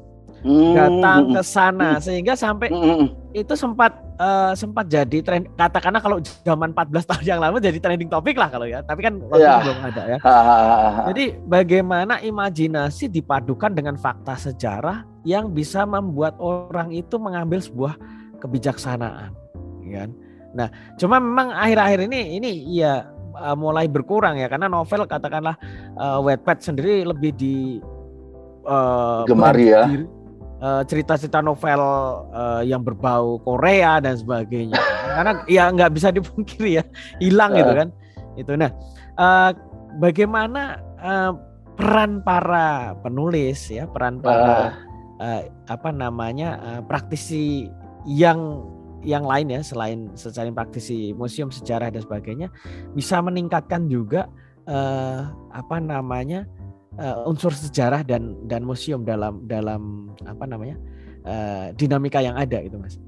datang ke sana sehingga sampai itu sempat jadi tren, katakanlah kalau zaman 14 tahun yang lalu jadi trending topik lah kalau ya, tapi kan waktu itu belum ada ya. Jadi bagaimana imajinasi dipadukan dengan fakta sejarah yang bisa membuat orang itu mengambil sebuah kebijaksanaan, kan? Nah, cuma memang akhir-akhir ini ya mulai berkurang ya, karena novel katakanlah Wattpad sendiri lebih di gemari ya. Cerita-cerita novel yang berbau Korea dan sebagainya, karena ya nggak bisa dipungkiri ya, hilang gitu kan itu. Nah, bagaimana peran para penulis ya, peran para praktisi yang lain ya, selain praktisi museum, sejarah dan sebagainya, bisa meningkatkan juga unsur sejarah dan museum dalam dinamika yang ada gitu, Mas.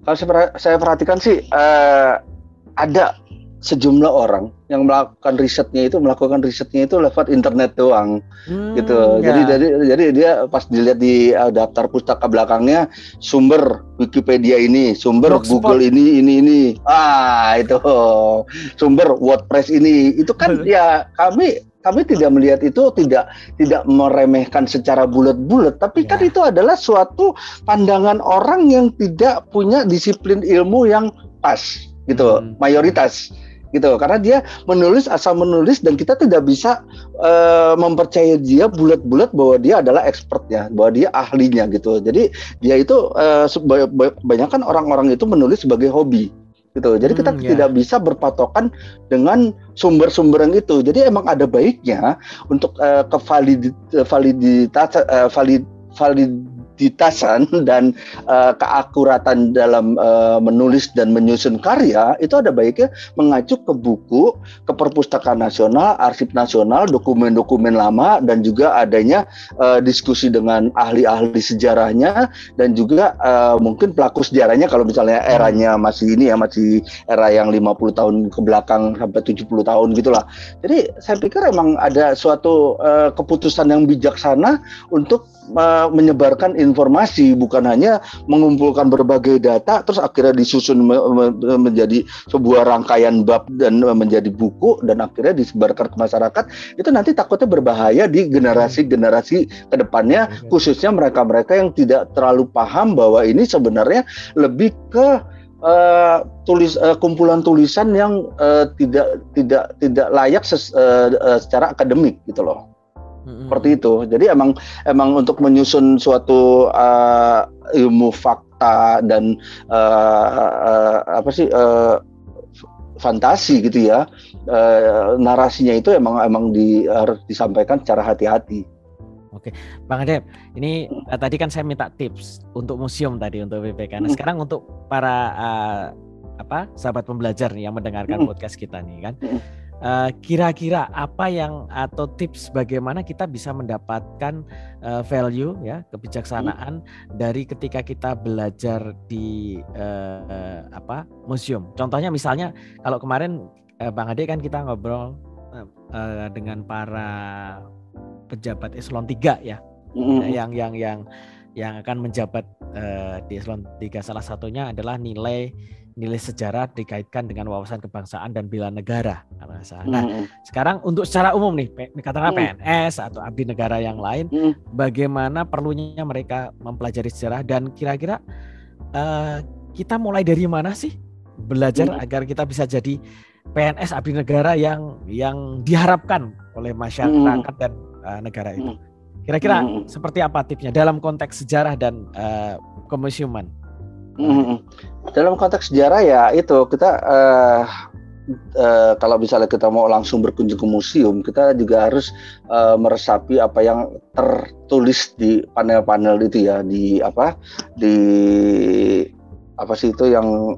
Kalau saya perhatikan sih ada sejumlah orang yang melakukan risetnya itu lewat internet doang, gitu. Jadi dia pas dilihat di daftar pustaka belakangnya, sumber Wikipedia ini, sumber Google ini, itu sumber WordPress ini, itu kan ya kami tidak melihat itu, tidak meremehkan secara bulat-bulat, tapi kan itu adalah suatu pandangan orang yang tidak punya disiplin ilmu yang pas, gitu, mayoritas. Gitu, karena dia menulis asal menulis dan kita tidak bisa mempercayai dia bulat-bulat bahwa dia adalah expertnya, bahwa dia ahlinya gitu. Jadi dia itu kebanyakan orang-orang itu menulis sebagai hobi gitu. Jadi kita tidak bisa berpatokan dengan sumber-sumber yang itu. Jadi emang ada baiknya untuk validitasan dan keakuratan dalam menulis dan menyusun karya, itu ada baiknya mengacu ke buku, ke perpustakaan nasional, arsip nasional, dokumen-dokumen lama, dan juga adanya diskusi dengan ahli-ahli sejarahnya, dan juga mungkin pelaku sejarahnya kalau misalnya eranya masih era yang 50 tahun ke belakang sampai 70 tahun gitulah. Jadi saya pikir emang ada suatu keputusan yang bijaksana untuk menyebarkan informasi, bukan hanya mengumpulkan berbagai data terus akhirnya disusun menjadi sebuah rangkaian bab dan menjadi buku dan akhirnya disebarkan ke masyarakat. Itu nanti takutnya berbahaya di generasi-generasi kedepannya, khususnya mereka-mereka yang tidak terlalu paham bahwa ini sebenarnya lebih ke kumpulan tulisan yang tidak layak secara akademik gitu loh. Seperti itu. Jadi emang untuk menyusun suatu ilmu fakta dan fantasi gitu ya, narasinya itu emang harus disampaikan secara hati-hati. Oke, Bang Adep, ini tadi kan saya minta tips untuk museum tadi, untuk PPK. Nah, sekarang untuk para sahabat pembelajar nih yang mendengarkan podcast kita nih kan. Kira-kira apa atau tips bagaimana kita bisa mendapatkan value ya, kebijaksanaan dari ketika kita belajar di museum. Contohnya misalnya kalau kemarin Bang Ade kan kita ngobrol dengan para pejabat eselon 3 ya. Yang akan menjabat di eselon 3, salah satunya adalah nilai sejarah dikaitkan dengan wawasan kebangsaan dan bela negara. Nah, sekarang untuk secara umum nih, katakanlah PNS atau abdi negara yang lain, bagaimana perlunya mereka mempelajari sejarah, dan kira-kira kita mulai dari mana sih belajar agar kita bisa jadi PNS abdi negara yang diharapkan oleh masyarakat dan negara itu. Kira-kira seperti apa tipsnya dalam konteks sejarah dan kemusiuman? Dalam konteks sejarah ya itu kita kalau misalnya kita mau langsung berkunjung ke museum, kita juga harus meresapi apa yang tertulis di panel-panel itu ya, di apa sih itu yang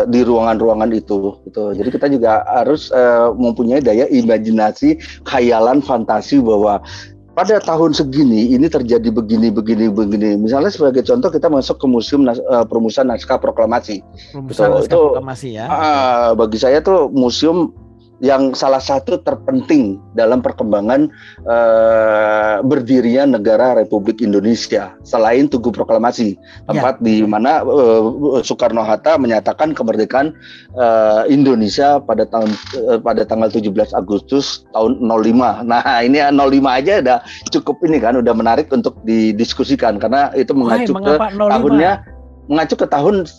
di ruangan-ruangan itu gitu. Jadi kita juga harus mempunyai daya imajinasi, khayalan, fantasi bahwa pada tahun segini ini terjadi begini. Misalnya sebagai contoh kita masuk ke Museum Perumusan Naskah Proklamasi. Proklamasi ya. Bagi saya tuh museum yang salah satu terpenting dalam perkembangan berdirinya negara Republik Indonesia selain Tugu Proklamasi, tempat di mana Soekarno-Hatta menyatakan kemerdekaan Indonesia pada tanggal 17 Agustus tahun 05. Nah, ini 05 aja udah cukup ini kan, udah menarik untuk didiskusikan karena itu mengacu ke tahun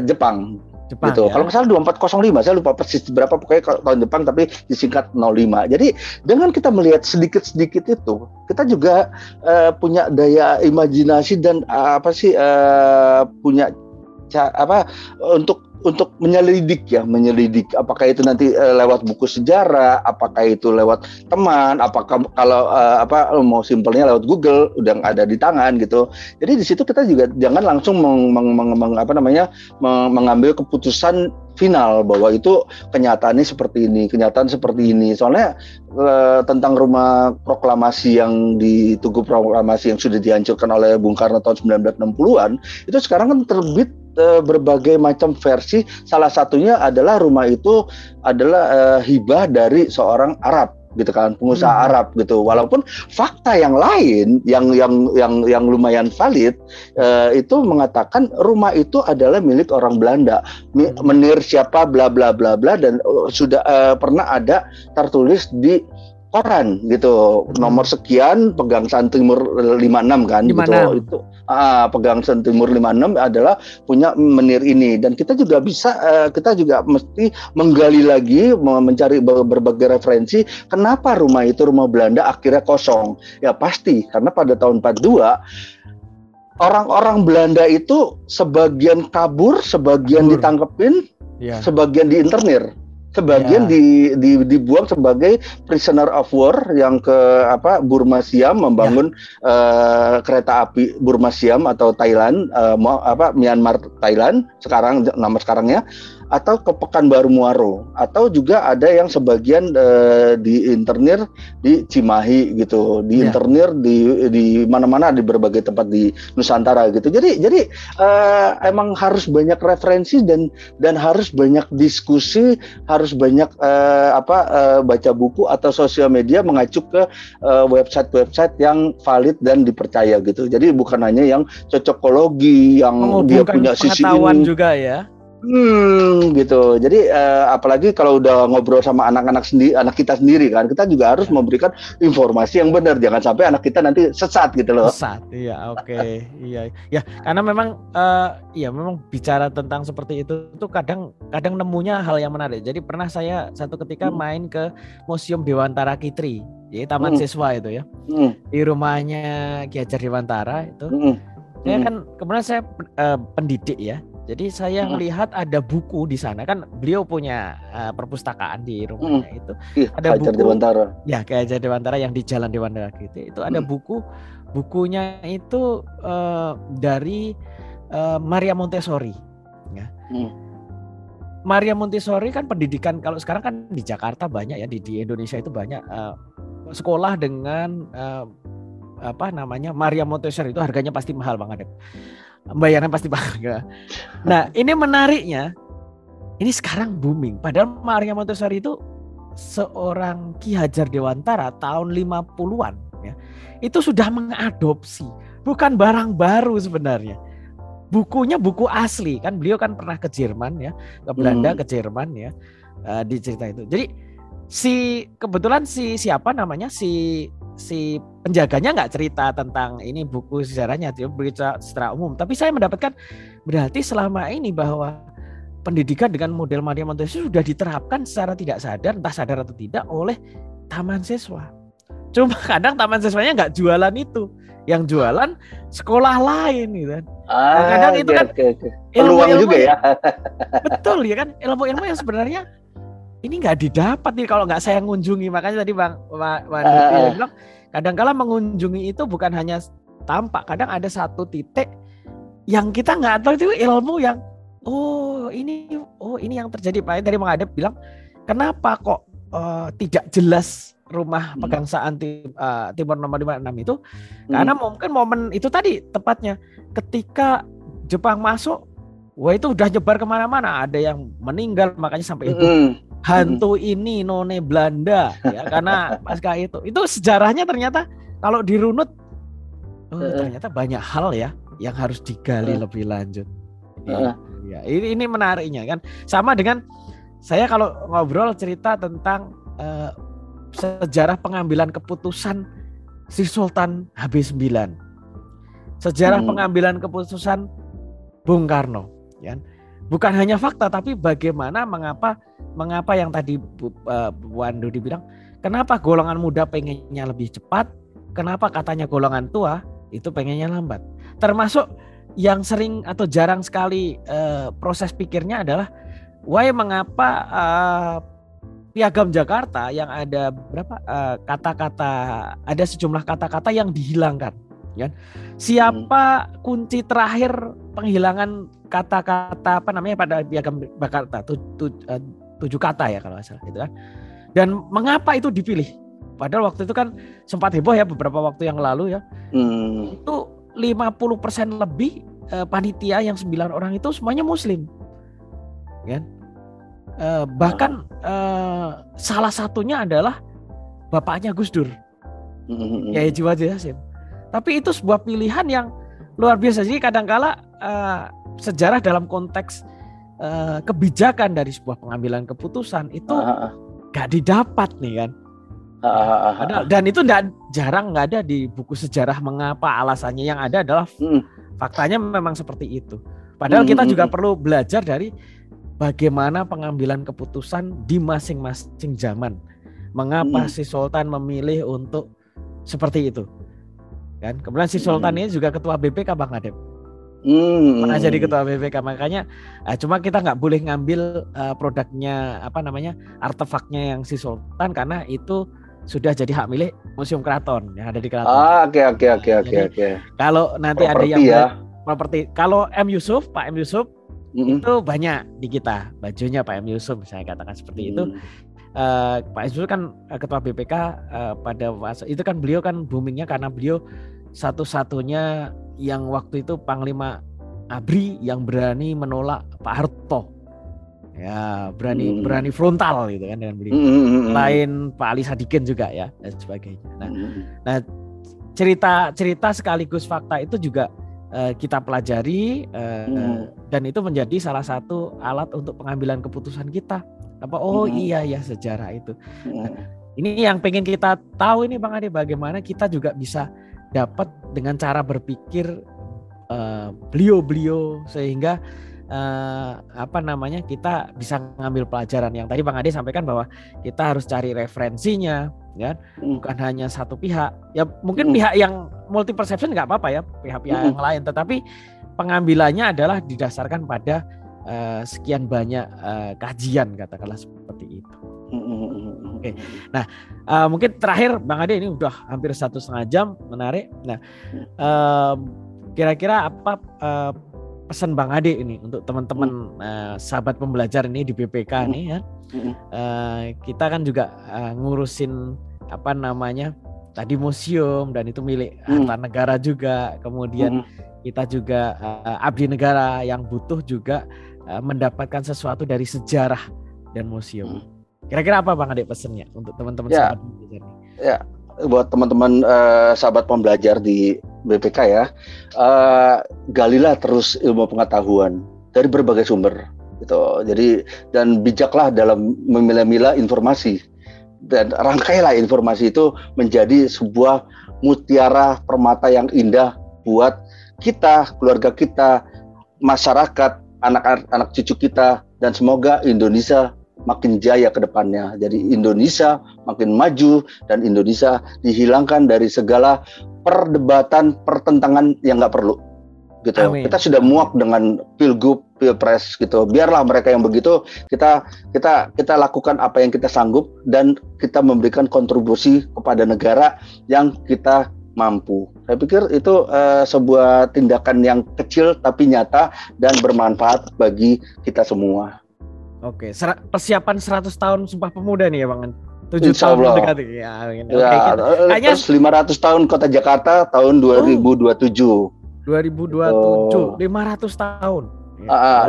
Jepang. Gitu. Ya? Kalau nggak salah 2405, saya lupa persis berapa, pokoknya tahun Jepang tapi disingkat 05. Jadi dengan kita melihat sedikit-sedikit itu, kita juga punya daya imajinasi dan punya untuk menyelidik apakah itu nanti lewat buku sejarah, apakah itu lewat teman, apakah kalau mau simpelnya lewat Google udah ada di tangan gitu. Jadi di situ kita juga jangan langsung mengambil keputusan final bahwa itu kenyataannya seperti ini. Soalnya tentang rumah proklamasi yang di Tugu Proklamasi yang sudah dihancurkan oleh Bung Karno tahun 1960-an itu sekarang kan terbit berbagai macam versi. Salah satunya adalah rumah itu adalah hibah dari seorang Arab gitu kan, pengusaha Arab gitu. Walaupun fakta yang lain yang lumayan valid itu mengatakan rumah itu adalah milik orang Belanda, menir siapa bla bla bla bla, dan sudah pernah ada tertulis di koran gitu, nomor sekian Pegang San Timur 56 kan 56. Gitu. Itu Pegang San Timur 56 adalah punya menir ini, dan kita juga mesti menggali lagi, mencari berbagai referensi kenapa rumah Belanda akhirnya kosong. Ya pasti karena pada tahun 42 orang-orang Belanda itu sebagian kabur, sebagian ditangkepin, sebagian diinternir. Sebagian dibuang sebagai prisoner of war yang ke Burma Siam, membangun kereta api Burma Siam atau Thailand, Myanmar Thailand nama sekarangnya, atau ke Pekanbaru Muaro, atau juga ada yang sebagian diinternir di Cimahi gitu, diinternir di mana-mana, di berbagai tempat di Nusantara gitu. Jadi emang harus banyak referensi dan harus banyak diskusi, harus banyak baca buku atau sosial media mengacu ke website-website yang valid dan dipercaya gitu. Jadi bukan hanya yang cocokologi yang dia punya sisi ini juga ya. Gitu. Jadi apalagi kalau udah ngobrol sama anak kita sendiri kan, kita juga harus memberikan informasi yang benar, jangan sampai anak kita nanti sesat gitu loh. Sesat, iya, oke. Iya, ya, karena memang memang bicara tentang seperti itu tuh kadang nemunya hal yang menarik. Jadi pernah saya satu ketika main ke Museum Dewantara Kitri, ya taman siswa itu ya, di rumahnya Ki Hajar Dewantara itu. Saya kan kemudian saya pendidik ya. Jadi saya melihat ada buku di sana, kan beliau punya perpustakaan di rumahnya itu. Ada buku Dewantara. Ya, Ki Hajar Dewantara yang di Jalan Dewantara gitu. Itu ada bukunya itu dari Maria Montessori. Ya. Maria Montessori kan pendidikan, kalau sekarang kan di Jakarta banyak ya, di Indonesia itu banyak sekolah dengan Maria Montessori itu harganya pasti mahal banget. Bayarannya pasti mahal. Nah, ini menariknya, ini sekarang booming. Padahal Maria Montessori itu seorang Ki Hajar Dewantara tahun 50-an ya, itu sudah mengadopsi, bukan barang baru sebenarnya. Bukunya buku asli, kan beliau kan pernah ke Jerman ya, ke Belanda, ke Jerman ya, di cerita itu. Jadi kebetulan siapa namanya si penjaganya nggak cerita tentang ini buku sejarahnya, dia bercerita secara umum. Tapi saya mendapatkan berarti selama ini bahwa pendidikan dengan model Maria Montessori sudah diterapkan secara tidak sadar, entah sadar atau tidak, oleh taman siswa. Cuma kadang taman siswanya nggak jualan itu, yang jualan sekolah lain gitu kan. Kadang itu kan peluang juga ya. Betul ya kan, ilmu-ilmu yang sebenarnya ini nggak didapat nih kalau nggak saya ngunjungi. Makanya tadi Bang bilang kadang-kala mengunjungi itu bukan hanya tampak, kadang ada satu titik yang kita nggak tahu itu ilmu yang ini yang terjadi. Pak tadi Bang Adep bilang kenapa kok tidak jelas rumah pegangsaan Timur nomor 56 itu, karena mungkin momen itu tadi tepatnya ketika Jepang masuk, wah itu udah nyebar kemana-mana, ada yang meninggal makanya sampai itu hantu ini none Belanda ya, karena pasca itu sejarahnya ternyata kalau dirunut ternyata banyak hal ya yang harus digali lebih lanjut. Ya, ini menariknya kan, sama dengan saya kalau ngobrol cerita tentang sejarah pengambilan keputusan Sri Sultan HB9, sejarah pengambilan keputusan Bung Karno, ya. Bukan hanya fakta, tapi bagaimana mengapa yang tadi Bu Wando dibilang, kenapa golongan muda pengennya lebih cepat, kenapa katanya golongan tua itu pengennya lambat. Termasuk yang sering atau jarang sekali proses pikirnya adalah mengapa Piagam Jakarta yang ada berapa kata-kata, ada sejumlah kata-kata yang dihilangkan, ya. Siapa kunci terakhir penghilangan kata-kata pada Piagam Jakarta? 7 kata ya kalau nggak salah itu kan. Dan mengapa itu dipilih? Padahal waktu itu kan sempat heboh ya beberapa waktu yang lalu ya. Itu 50% lebih panitia yang 9 orang itu semuanya Muslim, kan? Bahkan salah satunya adalah bapaknya Gus Dur, Kiai Haji Wajid Hasyim. Tapi itu sebuah pilihan yang luar biasa. Jadi kadangkala sejarah dalam konteks kebijakan dari sebuah pengambilan keputusan itu gak didapat nih kan. Dan itu jarang nggak ada di buku sejarah mengapa alasannya. Yang ada adalah faktanya memang seperti itu. Padahal kita juga perlu belajar dari bagaimana pengambilan keputusan di masing-masing zaman. Mengapa si Sultan memilih untuk seperti itu? Kan? Kemudian si Sultan ini juga ketua BPK Bang Adep. Pernah jadi ketua BPK, makanya cuma kita nggak boleh ngambil produknya artefaknya yang si Sultan, karena itu sudah jadi hak milik Museum Keraton yang ada di Keraton. Oke. Kalau nanti property ada yang properti, kalau M Yusuf, Pak M Yusuf itu banyak di kita bajunya Pak M Yusuf, saya katakan seperti itu. Pak Yusuf kan ketua BPK pada masa itu kan, beliau kan boomingnya karena beliau satu-satunya yang waktu itu Panglima ABRI yang berani menolak Pak Harto. Ya, berani frontal gitu kan dengan beliau. Lain Pak Ali Sadikin juga ya dan sebagainya. Nah, cerita sekaligus fakta itu juga kita pelajari dan itu menjadi salah satu alat untuk pengambilan keputusan kita. Iya sejarah itu. Nah, ini yang pengen kita tahu ini Bang Ade, bagaimana kita juga bisa dapat dengan cara berpikir beliau-beliau sehingga kita bisa ngambil pelajaran. Yang tadi Bang Ade sampaikan bahwa kita harus cari referensinya, ya, bukan hanya satu pihak. Ya mungkin pihak yang multi perception nggak apa-apa ya, pihak-pihak yang lain, tetapi pengambilannya adalah didasarkan pada sekian banyak kajian, katakanlah seperti itu. Oke. Nah, mungkin terakhir Bang Ade, ini udah hampir 1,5 jam, menarik. Nah, kira-kira apa pesan Bang Ade ini untuk teman-teman sahabat pembelajar ini di BPK nih ya. Kita kan juga ngurusin tadi museum, dan itu milik harta negara juga. Kemudian kita juga abdi negara yang butuh juga mendapatkan sesuatu dari sejarah dan museum. Kira-kira apa Bang Ade pesennya untuk teman-teman sahabat pembelajar? Ya, buat teman-teman sahabat pembelajar di BPK ya, galilah terus ilmu pengetahuan dari berbagai sumber gitu. Jadi dan bijaklah dalam memilah-milah informasi dan rangkailah informasi itu menjadi sebuah mutiara permata yang indah buat kita, keluarga kita, masyarakat, anak-anak cucu kita, dan semoga Indonesia makin jaya ke depannya. Jadi Indonesia makin maju dan Indonesia dihilangkan dari segala perdebatan, pertentangan yang nggak perlu. Gitu. Amin. Kita sudah muak dengan pilgub, pilpres gitu. Biarlah mereka yang begitu, kita lakukan apa yang kita sanggup dan kita memberikan kontribusi kepada negara yang kita mampu. Saya pikir itu sebuah tindakan yang kecil tapi nyata dan bermanfaat bagi kita semua. Oke, persiapan 100 tahun Sumpah Pemuda nih ya Bang. 7 tahun mendekati. Ya, terus 500 tahun Kota Jakarta tahun 2027. 2027, 500 tahun.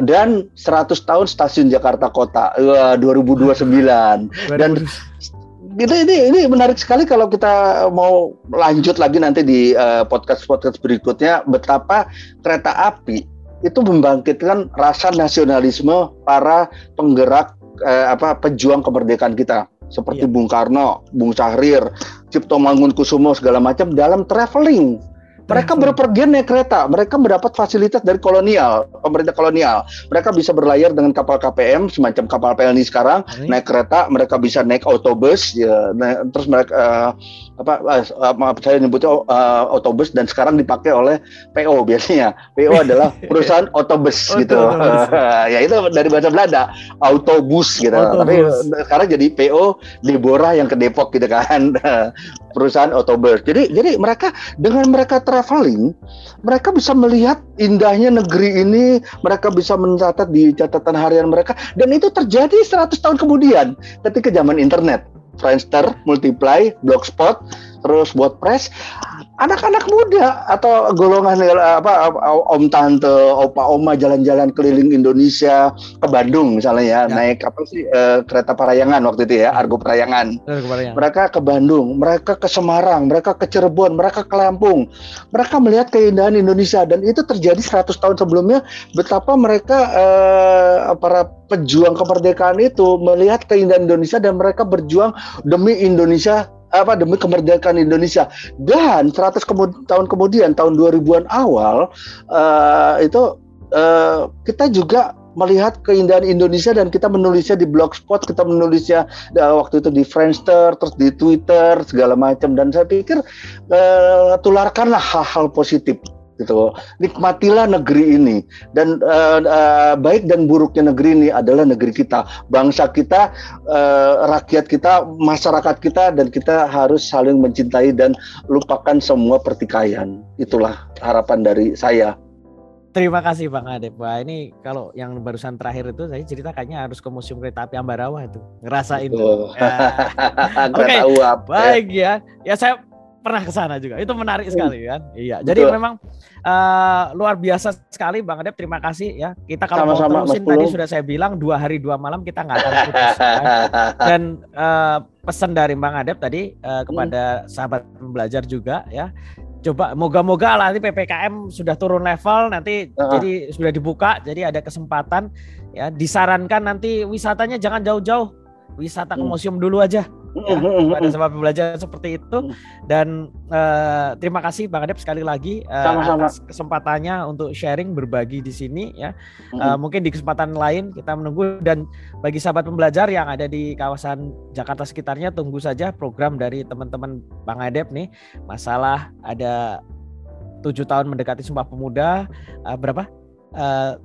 Dan 100 tahun Stasiun Jakarta Kota 2029. Dan ini menarik sekali kalau kita mau lanjut lagi nanti di podcast berikutnya, betapa kereta api itu membangkitkan rasa nasionalisme para penggerak pejuang kemerdekaan kita seperti Bung Karno, Bung Syahrir, Cipto Mangunkusumo segala macam dalam traveling. Mereka berpergian naik kereta, mereka mendapat fasilitas dari pemerintah kolonial. Mereka bisa berlayar dengan kapal KPM, semacam kapal Pelni sekarang, naik kereta, mereka bisa naik autobus, ya, terus mereka saya nyebutnya autobus dan sekarang dipakai oleh PO biasanya. PO adalah perusahaan autobus gitu. Ya itu dari bahasa Belanda, autobus gitu. Tapi sekarang jadi PO Deborah yang ke Depok gitu kan. Perusahaan autobus. Jadi mereka dengan mereka traveling, mereka bisa melihat indahnya negeri ini, mereka bisa mencatat di catatan harian mereka, dan itu terjadi 100 tahun kemudian ketika zaman internet, Friendster, Multiply, Blogspot, terus WordPress. Anak-anak muda atau golongan om tante, opa oma jalan-jalan keliling Indonesia ke Bandung misalnya ya. Naik kereta Parayangan waktu itu ya, Argo Parayangan. Mereka ke Bandung, mereka ke Semarang, mereka ke Cirebon, mereka ke Lampung. Mereka melihat keindahan Indonesia dan itu terjadi 100 tahun sebelumnya. Betapa mereka para pejuang kemerdekaan itu melihat keindahan Indonesia dan mereka berjuang demi Indonesia, demi kemerdekaan Indonesia. Dan 100 tahun kemudian, tahun 2000-an awal, kita juga melihat keindahan Indonesia dan kita menulisnya di Blogspot, kita menulisnya waktu itu di Friendster, terus di Twitter, segala macam. Dan saya pikir tularkanlah hal-hal positif gitu. Nikmatilah negeri ini dan baik dan buruknya negeri ini adalah negeri kita, bangsa kita, rakyat kita, masyarakat kita, dan kita harus saling mencintai dan lupakan semua pertikaian. Itulah harapan dari saya. Terima kasih Bang Adep. Wah, ini kalau yang barusan terakhir itu saya cerita kayaknya harus ke Museum Kereta Api Ambarawa itu, ngerasain itu. Oke, baik ya. Ya saya pernah ke sana juga. Itu menarik sekali kan. Iya. Jadi memang luar biasa sekali Bang Adep. Terima kasih ya. Kita kalau mau terusin tadi sudah saya bilang 2 hari 2 malam kita nggak akan putus. Ya. Dan pesan dari Bang Adep tadi kepada sahabat pembelajar juga ya. Coba moga-moga lah nanti PPKM sudah turun level nanti jadi sudah dibuka, jadi ada kesempatan ya. Disarankan nanti wisatanya jangan jauh-jauh. Wisata ke museum dulu aja. Ya, pada sahabat pembelajar seperti itu. Dan terima kasih Bang Adep sekali lagi atas kesempatannya untuk sharing, berbagi di sini ya. Mungkin di kesempatan lain kita menunggu, dan bagi sahabat pembelajar yang ada di kawasan Jakarta sekitarnya, tunggu saja program dari teman-teman Bang Adep nih. Masalah ada 7 tahun mendekati Sumpah Pemuda, 6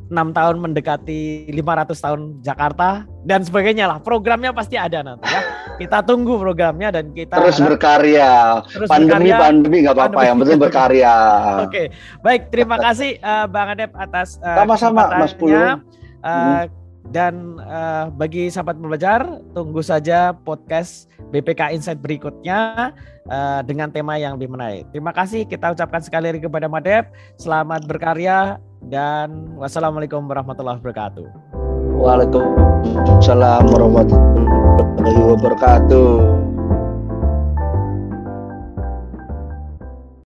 tahun mendekati 500 tahun Jakarta dan sebagainya lah. Programnya pasti ada nanti ya. Kita tunggu programnya dan kita terus berkarya. Pandemi nggak apa-apa, yang penting berkarya. Oke, baik, terima kasih Bang Adep atas sama-sama Mas Pulu. Dan bagi sahabat pembelajar, tunggu saja podcast BPK Insight berikutnya dengan tema yang lebih menarik. Terima kasih kita ucapkan sekali lagi kepada Bang Adep. Selamat berkarya dan wassalamualaikum warahmatullahi wabarakatuh. Waalaikumsalam warahmatullahi wabarakatuh. warahmatullahi wabarakatuh.